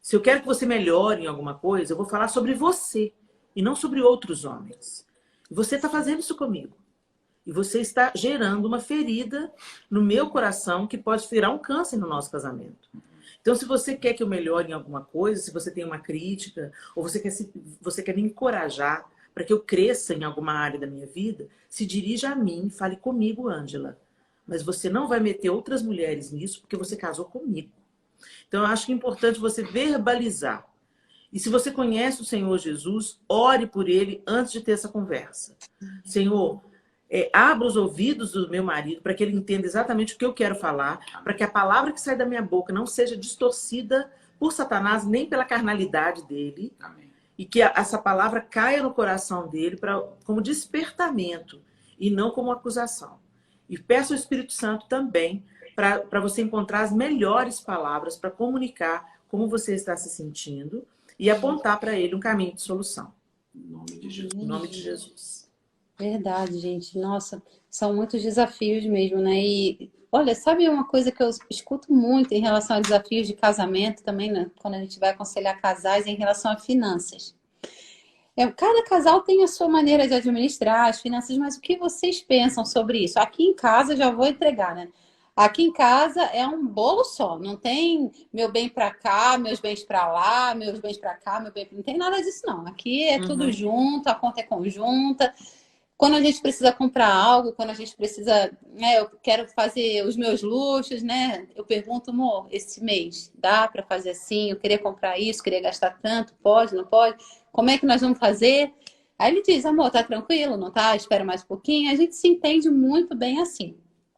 Se eu quero que você melhore em alguma coisa, eu vou falar sobre você e não sobre outros homens. E você está fazendo isso comigo. E você está gerando uma ferida no meu coração que pode virar um câncer no nosso casamento. Então, se você quer que eu melhore em alguma coisa, se você tem uma crítica, ou você quer me encorajar para que eu cresça em alguma área da minha vida, se dirija a mim, fale comigo, Ângela. Mas você não vai meter outras mulheres nisso porque você casou comigo. Então, eu acho que é importante você verbalizar. E se você conhece o Senhor Jesus, ore por ele antes de ter essa conversa. Senhor, abra os ouvidos do meu marido para que ele entenda exatamente o que eu quero falar, para que a palavra que sai da minha boca não seja distorcida por Satanás, nem pela carnalidade dele. Amém. E que essa palavra caia no coração dele como despertamento e não como acusação. E peço ao Espírito Santo também para você encontrar as melhores palavras para comunicar como você está se sentindo e apontar para ele um caminho de solução. Em nome de Jesus. Em nome de Jesus. Verdade, gente. Nossa, são muitos desafios mesmo, né? E olha, sabe uma coisa que eu escuto muito em relação a desafios de casamento também, né? Quando a gente vai aconselhar casais em relação a finanças. Cada casal tem a sua maneira de administrar as finanças, mas o que vocês pensam sobre isso? Aqui em casa, já vou entregar, né? Aqui em casa é um bolo só, não tem meu bem para cá, meus bens para lá, meus bens para cá, meu bem... Não tem nada disso, não. Aqui é tudo junto, a conta é conjunta. Quando a gente precisa comprar algo, quando a gente precisa, né, eu quero fazer os meus luxos, né? Eu pergunto, amor, esse mês dá para fazer assim? Eu queria comprar isso, queria gastar tanto, pode, não pode? Como é que nós vamos fazer? Aí ele diz, amor, tá tranquilo, não tá? Espera mais um pouquinho. A gente se entende muito bem assim.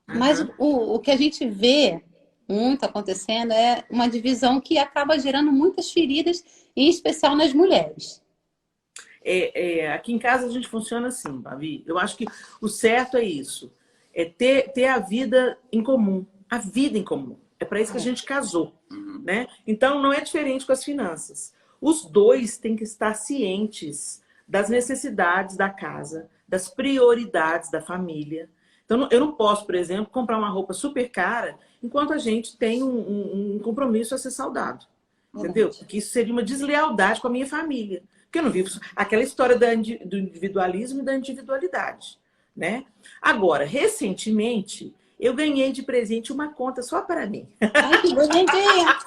Mas o que a gente vê muito acontecendo é uma divisão que acaba gerando muitas feridas, em especial nas mulheres. Aqui em casa a gente funciona assim, Babi. Eu acho que o certo é isso. É ter a vida em comum. A vida em comum. É para isso que a gente casou. Né? Então não é diferente com as finanças. Os dois têm que estar cientes das necessidades da casa, das prioridades da família. Então, eu não posso, por exemplo, comprar uma roupa super cara enquanto a gente tem um compromisso a ser saudado. Entendeu? Porque isso seria uma deslealdade com a minha família. Porque eu não vivo aquela história do individualismo e da individualidade. Né? Agora, recentemente, eu ganhei de presente uma conta só para mim. Ai, que bonitinha!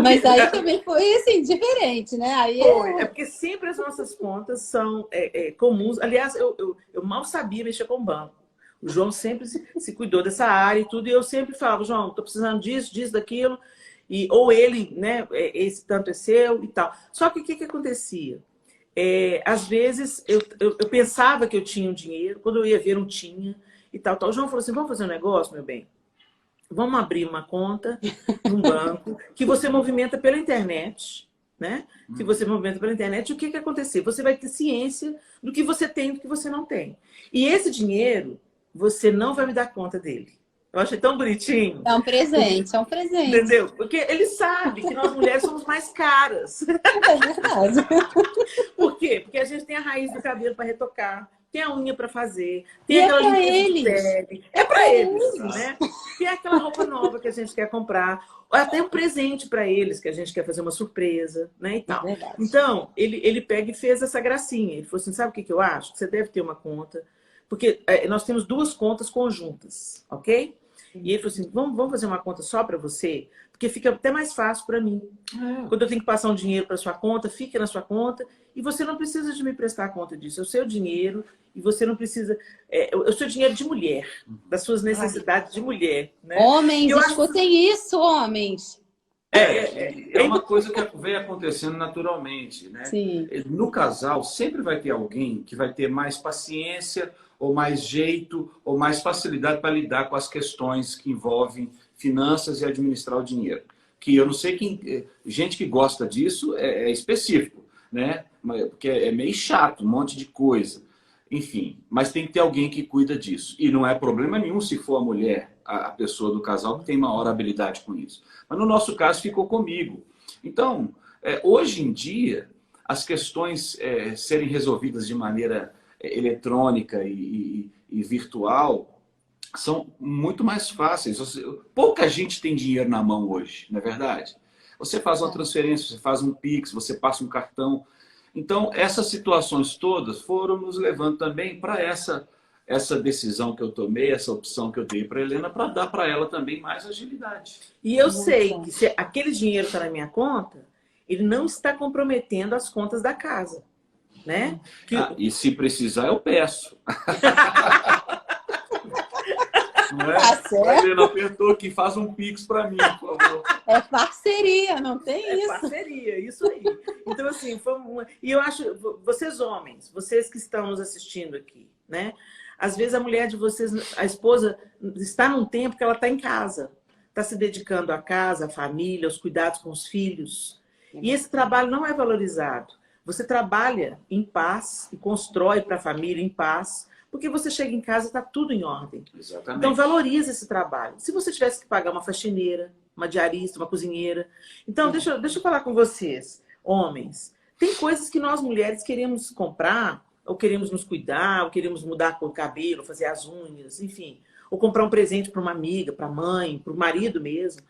Mas aí também foi assim, diferente, né? Aí É porque sempre as nossas contas são comuns. Aliás, eu mal sabia mexer com o banco. O João sempre se cuidou dessa área e tudo, e eu sempre falava, João, estou precisando disso, daquilo, ou ele, né, esse tanto é seu e tal. Só que o que acontecia? Às vezes eu pensava que eu tinha um dinheiro, quando eu ia ver não tinha e tal. O João falou assim, vamos fazer um negócio, meu bem? Vamos abrir uma conta num banco que você movimenta pela internet, né? Que você movimenta pela internet. E o que acontecer? Você vai ter ciência do que você tem e do que você não tem. E esse dinheiro, você não vai me dar conta dele. Eu achei tão bonitinho. É um presente, é um presente. Entendeu? Porque ele sabe que nós mulheres somos mais caras. É verdade. Por quê? Porque a gente tem a raiz do cabelo para retocar. Tem a unha para fazer, tem e aquela limpeza de pele. É para eles, né? Tem aquela roupa nova que a gente quer comprar, ou até um presente para eles que a gente quer fazer uma surpresa, né? E tal. Então, ele pega e fez essa gracinha. Ele falou assim: sabe o que eu acho? Você deve ter uma conta, porque nós temos duas contas conjuntas, ok? E ele falou assim, vamos fazer uma conta só para você? Porque fica até mais fácil para mim. Quando eu tenho que passar um dinheiro para sua conta, fica na sua conta e você não precisa de me prestar conta disso. É o seu dinheiro e você não precisa... É o seu dinheiro de mulher, das suas necessidades de mulher. Né? Homens, escutem isso, homens. É uma coisa que vem acontecendo naturalmente, né? Sim. No casal, sempre vai ter alguém que vai ter mais paciência, ou mais jeito, ou mais facilidade para lidar com as questões que envolvem finanças e administrar o dinheiro. Que eu não sei quem... Gente que gosta disso é específico, né? Porque é meio chato, um monte de coisa. Enfim, mas tem que ter alguém que cuida disso. E não é problema nenhum se for a mulher, a pessoa do casal, que tem maior habilidade com isso. Mas no nosso caso ficou comigo. Então, hoje em dia, as questões serem resolvidas de maneira eletrônica e virtual são muito mais fáceis. Pouca gente tem dinheiro na mão hoje, não é verdade? Você faz uma transferência, você faz um Pix, você passa um cartão. Então, essas situações todas foram nos levando também para essa decisão que eu tomei, essa opção que eu dei para a Helena, para dar para ela também mais agilidade. E eu sei que se aquele dinheiro está na minha conta, ele não está comprometendo as contas da casa. Né? E se precisar, eu peço. Não é? Tá certo. A Helena apertou aqui, faz um Pix para mim, por favor. É parceria, não tem isso. É parceria, isso aí. Então, assim, e eu acho, vocês homens, vocês que estão nos assistindo aqui, né? Às vezes a mulher de vocês, a esposa, está num tempo que ela está em casa, está se dedicando à casa, à família, aos cuidados com os filhos. E esse trabalho não é valorizado. Você trabalha em paz e constrói para a família em paz, porque você chega em casa e está tudo em ordem. Exatamente. Então valoriza esse trabalho. Se você tivesse que pagar uma faxineira, uma diarista, uma cozinheira... Então, deixa eu falar com vocês, homens. Tem coisas que nós mulheres queremos comprar, ou queremos nos cuidar, ou queremos mudar o cabelo, fazer as unhas, enfim. Ou comprar um presente para uma amiga, para a mãe, para o marido mesmo.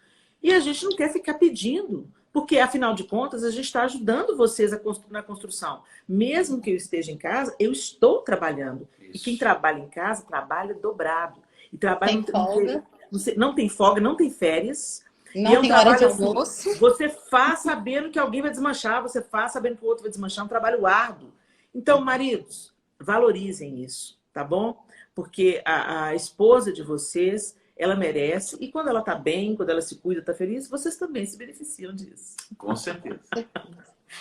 E a gente não quer ficar pedindo. Porque, afinal de contas, a gente está ajudando vocês na construção. Mesmo que eu esteja em casa, eu estou trabalhando. Isso. E quem trabalha em casa, trabalha dobrado. E trabalha tem folga. Não tem folga, não tem férias. Não tem hora de almoço. Assim, você faz sabendo que alguém vai desmanchar, você faz sabendo que o outro vai desmanchar, é um trabalho árduo. Então, maridos, valorizem isso, tá bom? Porque a esposa de vocês... ela merece, e quando ela está bem, quando ela se cuida, está feliz, vocês também se beneficiam disso. Com certeza.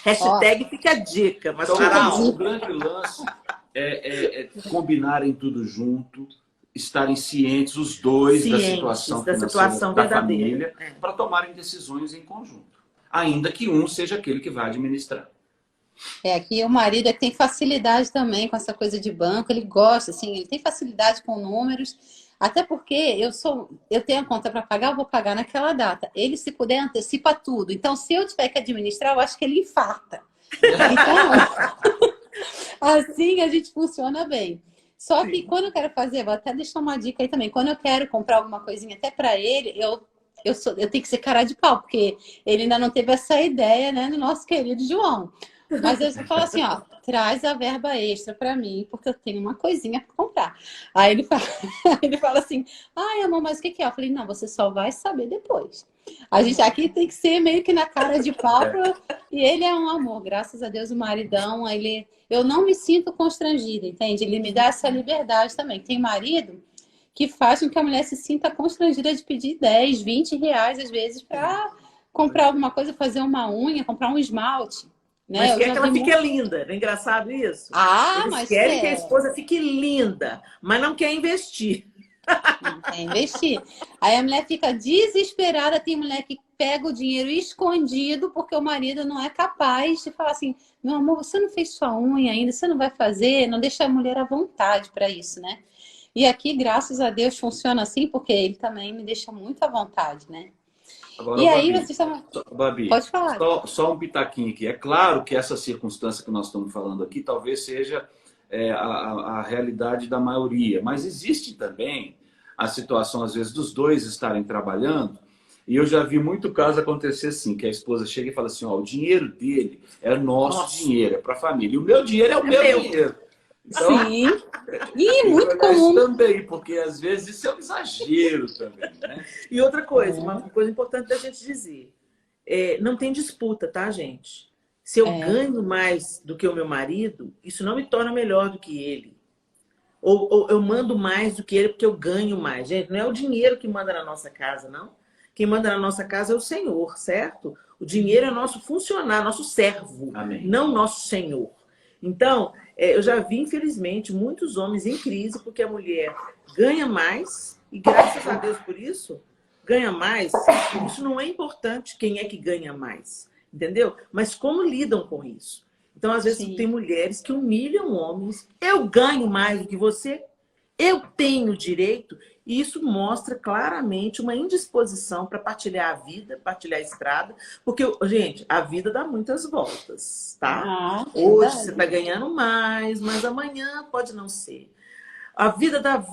Hashtag fica a dica. Mas então, o grande lance é combinarem tudo junto, estarem cientes, os dois, da situação da família, para tomarem decisões em conjunto. Ainda que um seja aquele que vai administrar. Aqui o marido é que tem facilidade também com essa coisa de banco, ele gosta, assim, ele tem facilidade com números. Até porque eu tenho a conta para pagar, eu vou pagar naquela data. Ele, se puder, antecipa tudo. Então, se eu tiver que administrar, eu acho que ele infarta. Então, assim a gente funciona bem. Só que quando eu quero fazer, vou até deixar uma dica aí também. Quando eu quero comprar alguma coisinha até para ele, eu tenho que ser cara de pau, porque ele ainda não teve essa ideia, né, do nosso querido João. Mas eu falo assim, ó, traz a verba extra pra mim, porque eu tenho uma coisinha pra comprar. Aí ele fala assim, ai, amor, mas o que é? Eu falei, não, você só vai saber depois. A gente aqui tem que ser meio que na cara de pau. E ele é um amor, graças a Deus, o maridão, eu não me sinto constrangida, entende? Ele me dá essa liberdade também. Tem marido que faz com que a mulher se sinta constrangida de pedir 10, 20 reais, às vezes, pra comprar alguma coisa, fazer uma unha, comprar um esmalte. Né? Mas quer que ela fique linda. Não é engraçado isso? Eles querem que a esposa fique linda, mas não quer investir. Não quer investir. Aí a mulher fica desesperada. Tem mulher que pega o dinheiro escondido porque o marido não é capaz de falar assim, meu amor, você não fez sua unha ainda, você não vai fazer, não deixa a mulher à vontade para isso, né? E aqui, graças a Deus, funciona assim, porque ele também me deixa muito à vontade, né? Agora, e aí, vocês estão... Babi, pode falar. Só um pitaquinho aqui. É claro que essa circunstância que nós estamos falando aqui talvez seja a realidade da maioria, mas existe também a situação, às vezes, dos dois estarem trabalhando, e eu já vi muito caso acontecer assim, que a esposa chega e fala assim, ó, o dinheiro dele é nosso dinheiro, é para a família, e o meu dinheiro é o meu dinheiro. Então, Sim. E tem que muito olhar isso comum. também, porque às vezes isso é um exagero também, né? E outra coisa, uma coisa importante da gente dizer. Não tem disputa, tá, gente? Se eu ganho mais do que o meu marido, isso não me torna melhor do que ele. Ou eu mando mais do que ele porque eu ganho mais. Gente, não é o dinheiro que manda na nossa casa, não. Quem manda na nossa casa é o Senhor, certo? O dinheiro é nosso funcionário, nosso servo, Amém. não nosso Senhor. Então, eu já vi, infelizmente, muitos homens em crise porque a mulher ganha mais, e graças a Deus por isso, ganha mais. Isso não é importante quem é que ganha mais, entendeu? Mas como lidam com isso? Então, às vezes, tem mulheres que humilham homens. Eu ganho mais do que você, eu tenho direito. E isso mostra claramente uma indisposição para partilhar a vida, partilhar a estrada. Porque, gente, a vida dá muitas voltas, tá? Hoje você está ganhando mais, mas amanhã pode não ser. A vida dá...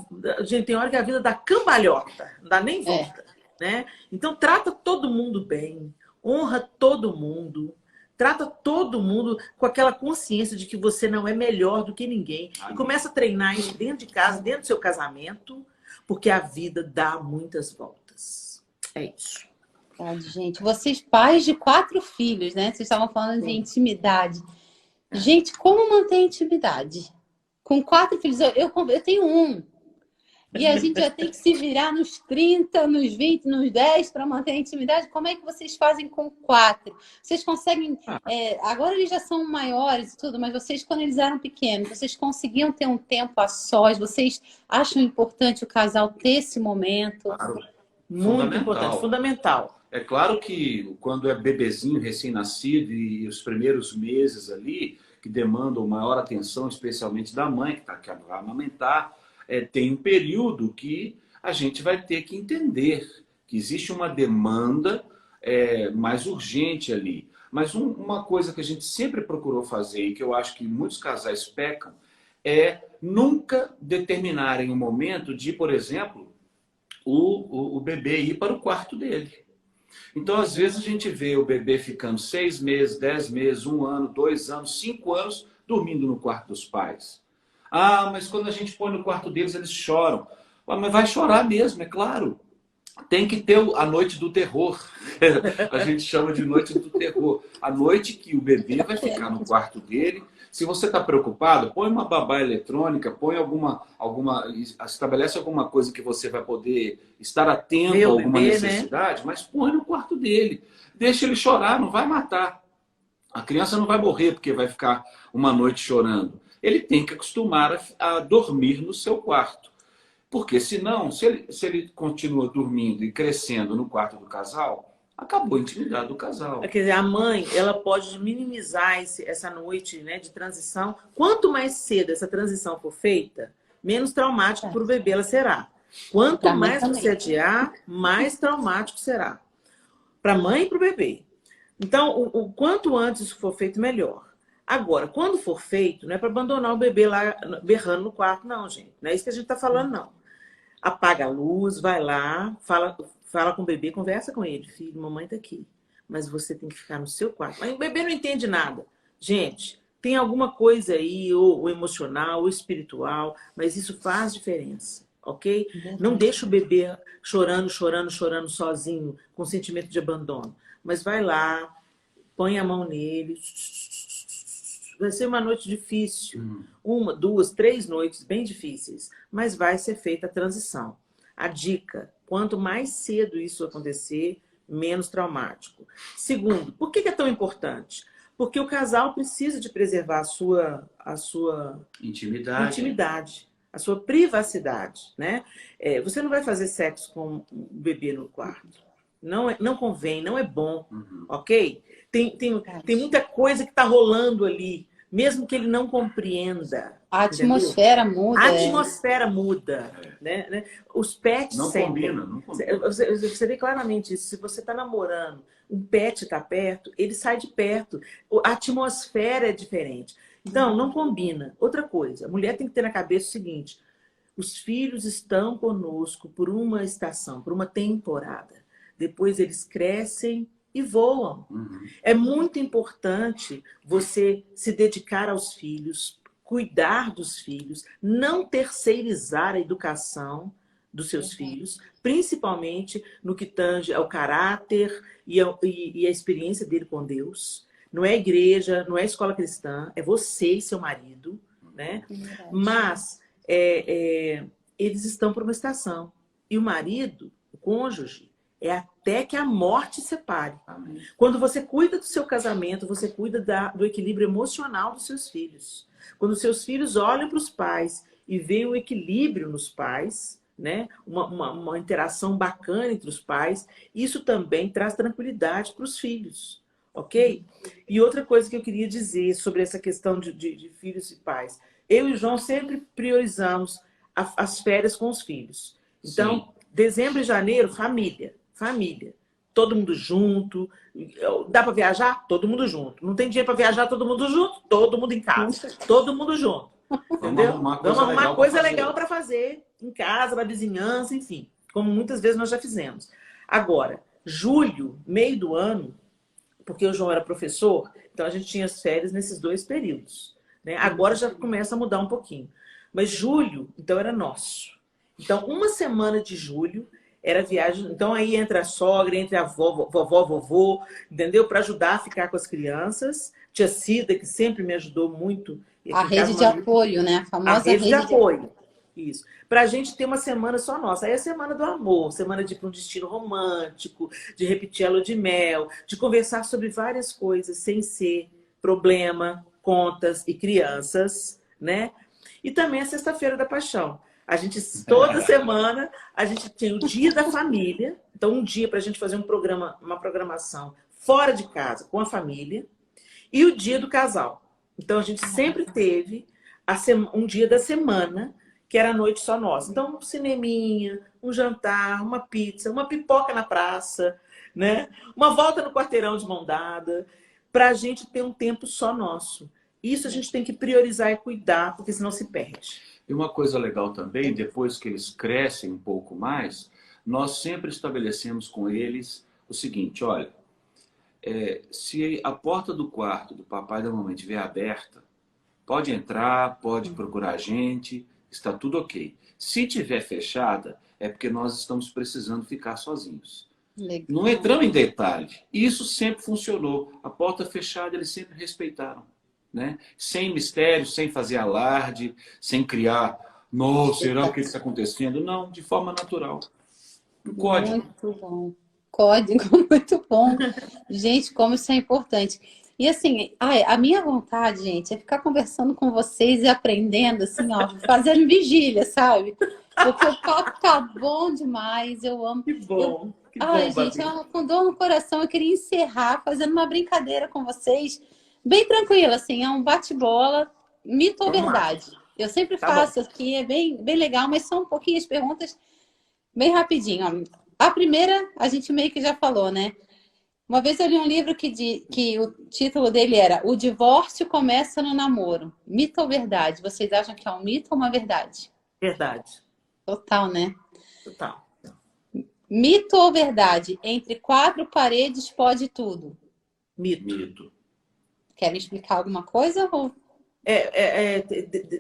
Gente, tem hora que a vida dá cambalhota, não dá nem volta, né? Então, trata todo mundo bem, honra todo mundo. Trata todo mundo com aquela consciência de que você não é melhor do que ninguém. E começa a treinar isso dentro de casa, dentro do seu casamento, porque a vida dá muitas voltas. É isso. Gente, vocês pais de 4 filhos, né? Vocês estavam falando de intimidade. Gente, como manter intimidade? Com 4 filhos, eu tenho um. E a gente já tem que se virar nos 30, nos 20, nos 10 para manter a intimidade. Como é que vocês fazem com 4? Vocês conseguem... agora eles já são maiores e tudo, mas vocês, quando eles eram pequenos, vocês conseguiam ter um tempo a sós? Vocês acham importante o casal ter esse momento? Claro. Muito importante, fundamental. É claro que quando é bebezinho, recém-nascido e os primeiros meses ali, que demandam maior atenção, especialmente da mãe, que vai amamentar, tem um período que a gente vai ter que entender que existe uma demanda mais urgente ali. Mas uma coisa que a gente sempre procurou fazer e que eu acho que muitos casais pecam é nunca determinarem um momento de, por exemplo, o bebê ir para o quarto dele. Então, às vezes, a gente vê o bebê ficando 6 meses, 10 meses, 1 ano, 2 anos, 5 anos, dormindo no quarto dos pais. Ah, mas quando a gente põe no quarto deles, eles choram. Ah, mas vai chorar mesmo, é claro. Tem que ter a noite do terror. A gente chama de noite do terror. A noite que o bebê vai ficar no quarto dele. Se você está preocupado, põe uma babá eletrônica, põe estabelece alguma coisa que você vai poder estar atento a alguma necessidade, né? Mas põe no quarto dele. Deixa ele chorar, não vai matar. A criança não vai morrer porque vai ficar uma noite chorando. Ele tem que acostumar a dormir no seu quarto. Porque senão, se ele continua dormindo e crescendo no quarto do casal, acabou a intimidade do casal. Quer dizer, a mãe, ela pode minimizar essa noite, né, de transição. Quanto mais cedo essa transição for feita, menos traumático para o bebê ela será. Quanto mais você adiar, mais traumático será. Para a mãe e para o bebê. Então, o quanto antes isso for feito, melhor. Agora, quando for feito, não é para abandonar o bebê lá berrando no quarto, não, gente. Não é isso que a gente está falando, não. Apaga a luz, vai lá, fala com o bebê, conversa com ele. Filho, mamãe está aqui, mas você tem que ficar no seu quarto. Mas o bebê não entende nada. Gente, tem alguma coisa aí, ou emocional, ou espiritual, mas isso faz diferença, ok? Não deixa o bebê chorando sozinho, com sentimento de abandono. Mas vai lá, põe a mão nele. Vai ser uma noite difícil. 1, 2, 3 noites bem difíceis. Mas vai ser feita a transição. A dica, quanto mais cedo isso acontecer, menos traumático. Segundo, por que é tão importante? Porque o casal precisa de preservar a sua intimidade, a sua privacidade, né? Você não vai fazer sexo com o bebê no quarto. Não convém, não é bom, ok? Tem muita coisa que está rolando ali, mesmo que ele não compreenda. A atmosfera muda. A atmosfera muda. Né? Os pets não sentem. Não combina. Você vê claramente isso. Se você está namorando, um pet está perto, ele sai de perto. A atmosfera é diferente. Então, não combina. Outra coisa, a mulher tem que ter na cabeça o seguinte: os filhos estão conosco por uma estação, por uma temporada. Depois eles crescem e voam. É muito importante você se dedicar aos filhos cuidar dos filhos, não terceirizar a educação dos seus filhos, principalmente no que tange ao caráter e a experiência dele com Deus. Não é igreja, não é escola cristã, é você e seu marido, né? Mas eles estão por uma estação. E o marido, o cônjuge, é até que a morte separe. Amém. Quando você cuida do seu casamento, você cuida do equilíbrio emocional dos seus filhos. Quando os seus filhos olham para os pais e veem o equilíbrio nos pais, né? Uma interação bacana entre os pais, isso também traz tranquilidade para os filhos, ok? E outra coisa que eu queria dizer sobre essa questão de filhos e pais. Eu e o João sempre priorizamos as férias com os filhos. Então, Sim. dezembro e janeiro, família. Família. Todo mundo junto. Dá para viajar? Todo mundo junto. Não tem dinheiro para viajar? Todo mundo junto? Todo mundo em casa. Todo mundo junto. Entendeu? Vamos arrumar coisa legal para fazer em casa, para vizinhança, enfim. Como muitas vezes nós já fizemos. Agora, julho, meio do ano, porque o João era professor, então a gente tinha as férias nesses 2 períodos, né? Agora já começa a mudar um pouquinho. Mas julho, então, era nosso. Então, uma semana de julho era viagem. Então, aí entra a sogra, entra a vovó, vovô, entendeu? Para ajudar a ficar com as crianças. Tia Cida, que sempre me ajudou muito. A rede de apoio, né? A famosa rede de apoio. Isso. Para a gente ter uma semana só nossa. Aí é a semana do amor, semana de ir para um destino romântico, de repetir a lua de mel, de conversar sobre várias coisas sem ser problema, contas e crianças, né? E também a Sexta-feira da Paixão. A gente, toda semana, a gente tem o dia da família. Então, um dia para a gente fazer uma programação fora de casa, com a família. E o dia do casal. Então, a gente sempre teve um dia da semana, que era a noite só nossa. Então, um cineminha, um jantar, uma pizza, uma pipoca na praça, né? Uma volta no quarteirão de mão dada, para a gente ter um tempo só nosso. Isso a gente tem que priorizar e cuidar, porque senão se perde. E uma coisa legal também, depois que eles crescem um pouco mais, nós sempre estabelecemos com eles o seguinte, olha, se a porta do quarto do papai e da mamãe estiver aberta, pode entrar, pode procurar a gente, está tudo ok. Se estiver fechada, é porque nós estamos precisando ficar sozinhos. Legal. Não entramos em detalhe. Isso sempre funcionou. A porta fechada, eles sempre respeitaram. Né? Sem mistério, sem fazer alarde, sem criar, nossa, será o que está acontecendo? Não, de forma natural. Um código. Muito bom. Código, muito bom. Gente, como isso é importante. E assim, a minha vontade, gente, é ficar conversando com vocês e aprendendo, assim, ó, fazendo vigília, sabe? Porque o papo tá bom demais, eu amo. Que bom. Que bom, gente, com dor no coração, eu queria encerrar fazendo uma brincadeira com vocês. Bem tranquilo, assim, é um bate-bola, mito ou verdade. Eu sempre faço aqui, é bem legal, mas são um pouquinho as perguntas bem rapidinho. Ó. A primeira, a gente meio que já falou, né? Uma vez eu li um livro que o título dele era O Divórcio Começa no Namoro. Mito ou verdade? Vocês acham que é um mito ou uma verdade? Verdade. Total, né? Total. Mito ou verdade? Entre 4 paredes pode tudo. Mito. Querem explicar alguma coisa? Ou...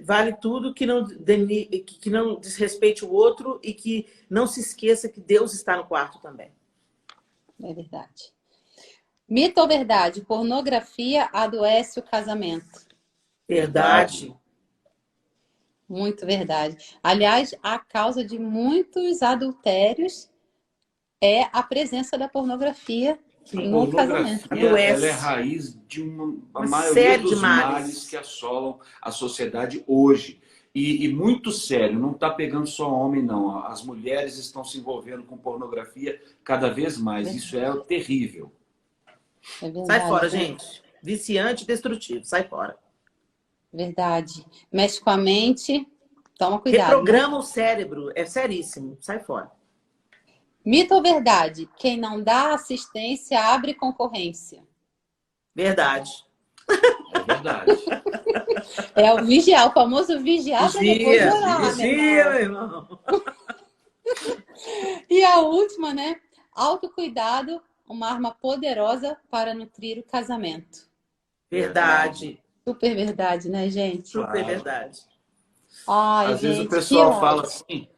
vale tudo que não desrespeite o outro e que não se esqueça que Deus está no quarto também. É verdade. Mito ou verdade? Pornografia adoece o casamento. Verdade. Muito verdade. Aliás, a causa de muitos adultérios é a presença da pornografia. Sim, no casamento. Ela é raiz de uma maioria dos males que assolam a sociedade hoje. E muito sério, não está pegando só homem, não. As mulheres estão se envolvendo com pornografia cada vez mais. Isso é terrível. É verdade, sai fora, gente. Viciante e destrutivo. Sai fora. Verdade. Mexe com a mente. Toma cuidado. Reprograma o cérebro. É seríssimo. Sai fora. Mito ou verdade? Quem não dá assistência abre concorrência. Verdade. É verdade. É o vigiar, o famoso vigiar para depois orar, vigia, meu irmão. E a última, né? Autocuidado, uma arma poderosa para nutrir o casamento. Verdade. Super verdade, né, gente? Super Claro. verdade. Ai, Às vezes o gente, pessoal fala assim,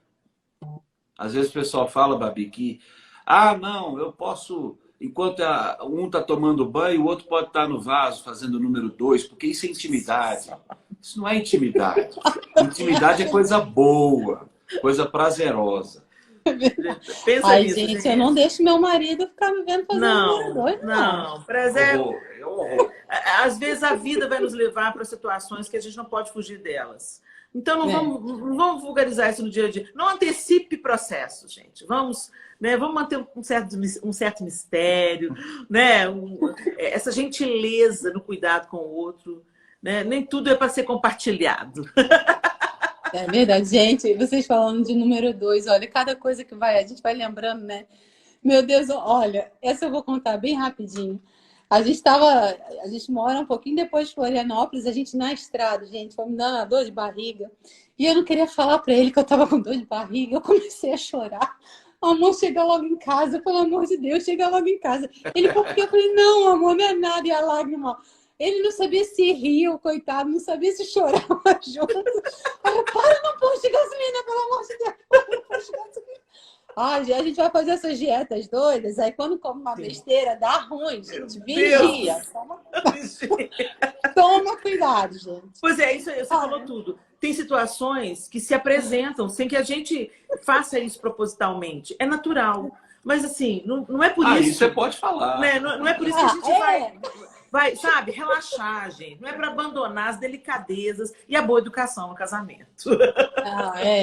às vezes o pessoal fala, Babi, que não, eu posso, enquanto um está tomando banho, o outro pode estar no vaso fazendo o número 2, porque isso é intimidade. Isso não é intimidade. Intimidade é coisa boa, coisa prazerosa. Pensa Ai, nisso, gente, gente. eu não deixo meu marido ficar me vendo fazer número 2, não. Não. Mas é, Horror, é horror. às vezes a vida vai nos levar para situações que a gente não pode fugir delas. Então não vamos vulgarizar isso no dia a dia. Não antecipe processos, gente. Vamos manter um certo mistério, né? Essa gentileza no cuidado com o outro. Né? Nem tudo é para ser compartilhado. É verdade, gente, vocês falando de número 2, olha, cada coisa que a gente vai lembrando, né? Meu Deus, olha, essa eu vou contar bem rapidinho. A gente mora um pouquinho depois de Florianópolis, a gente na estrada, gente, foi me dando dor de barriga. E eu não queria falar para ele que eu tava com dor de barriga, eu comecei a chorar. Amor, chega logo em casa, pelo amor de Deus, chega logo em casa. Ele, por quê? Eu falei, não, amor, não é nada, e a lágrima. Ele não sabia se ria, o coitado, não sabia se chorava junto. Aí eu, para, não pôr de gasolina, pelo amor de Deus, não pôr de gasolina. Ai, a gente vai fazer essas dietas doidas, aí quando come uma besteira, dá ruim, gente. Vigia. Toma cuidado, gente. Pois é, isso aí, você falou tudo. Tem situações que se apresentam sem que a gente faça isso propositalmente. É natural. Mas assim, não é por isso. Isso você pode falar. Né? Não é por isso que a gente vai, sabe, relaxar, gente. Não é para abandonar as delicadezas e a boa educação no casamento.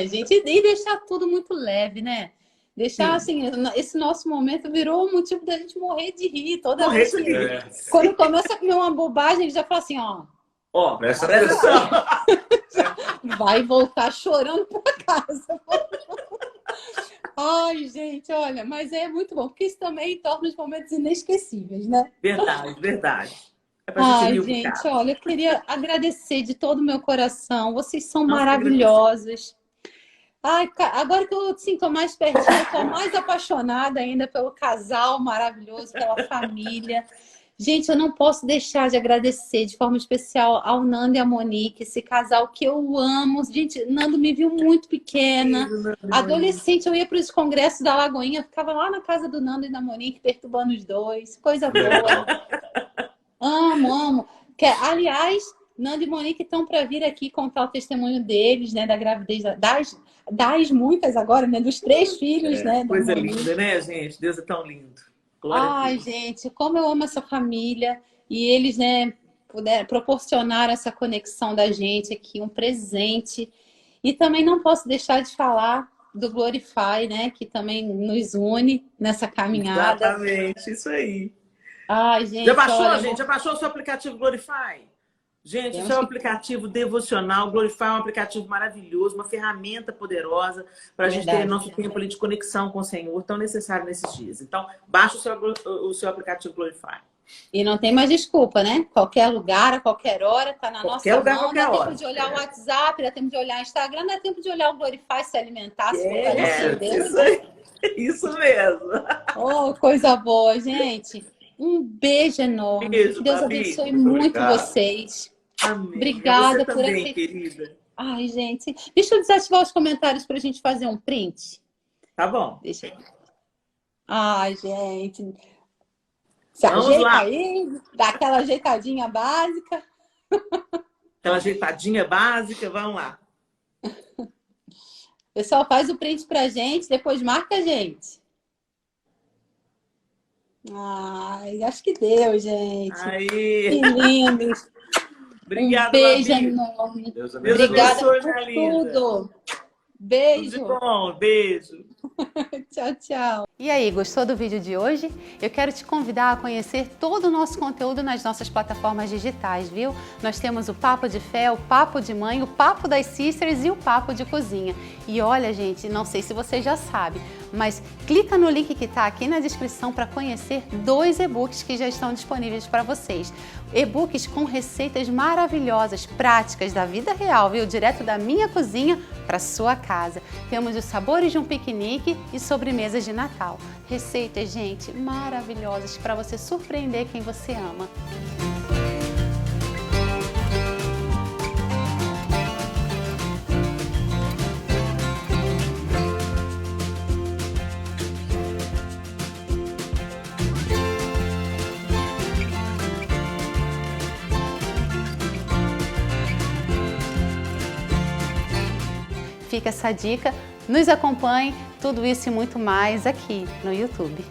Gente. E deixar tudo muito leve, né? Deixar, assim, esse nosso momento virou um motivo da gente morrer de rir toda vez que... Quando começa a comer uma bobagem, ele já fala assim, ó, presta atenção. Vai voltar chorando pra casa. Ai, gente, olha, mas é muito bom, porque isso também torna os momentos inesquecíveis, né? Verdade, verdade. Gente, olha, eu queria agradecer de todo o meu coração. Vocês são maravilhosas. Ai, agora que eu tô mais pertinho, eu tô mais apaixonada ainda pelo casal maravilhoso, pela família. Gente, eu não posso deixar de agradecer de forma especial ao Nando e a Monique, esse casal que eu amo. Gente, Nando me viu muito pequena, adolescente, eu ia para os congressos da Lagoinha, ficava lá na casa do Nando e da Monique, perturbando os dois, coisa boa. Amo. Aliás, Nando e Monique estão para vir aqui contar o testemunho deles, né, da gravidez, das muitas agora, né, dos 3 filhos, né? Coisa linda, né, gente? Deus é tão lindo. Ai, gente, como eu amo essa família. E eles, né, proporcionaram essa conexão da gente aqui, um presente. E também não posso deixar de falar do Glorify, né, que também nos une nessa caminhada. Exatamente, isso aí. Ai, gente, já baixou, Já baixou o seu aplicativo Glorify? Gente, isso é um aplicativo devocional. O Glorify é um aplicativo maravilhoso, uma ferramenta poderosa para a gente ter nosso tempo ali de conexão com o Senhor, tão necessário nesses dias. Então, baixa o seu aplicativo Glorify. E não tem mais desculpa, né? Qualquer lugar, a qualquer hora, tá na nossa mão. Qualquer hora. Dá tempo de olhar o WhatsApp, dá tempo de olhar o Instagram, dá tempo de olhar o Glorify, se alimentar, se fortalecer Deus. Isso mesmo. Oh, coisa boa, gente. Um beijo enorme. Beijo, que Deus abençoe muito vocês. Amém. Obrigada você por também, querida. Ai, gente. Deixa eu desativar os comentários para a gente fazer um print. Tá bom. Deixa eu... Ai, gente. Se ajeita aí, dá aquela ajeitadinha básica. Aquela ajeitadinha básica, vamos lá. Pessoal, faz o print pra gente, depois marca a gente. Ai, acho que deu, gente. Aí. Que lindos. Obrigada, um beijo enorme. Obrigada por tudo. Beijo. Tudo de bom, beijo. Tchau, tchau. E aí, gostou do vídeo de hoje? Eu quero te convidar a conhecer todo o nosso conteúdo nas nossas plataformas digitais, viu? Nós temos o Papo de Fé, o Papo de Mãe, o Papo das Sisters e o Papo de Cozinha. E olha, gente, não sei se você já sabe, mas clica no link que está aqui na descrição para conhecer 2 e-books que já estão disponíveis para vocês. E-books com receitas maravilhosas, práticas da vida real, viu? Direto da minha cozinha para sua casa. Temos os sabores de um piquenique e sobremesas de Natal. Receitas, gente, maravilhosas para você surpreender quem você ama. fica essa dica. Nos acompanhe, tudo isso e muito mais aqui no YouTube.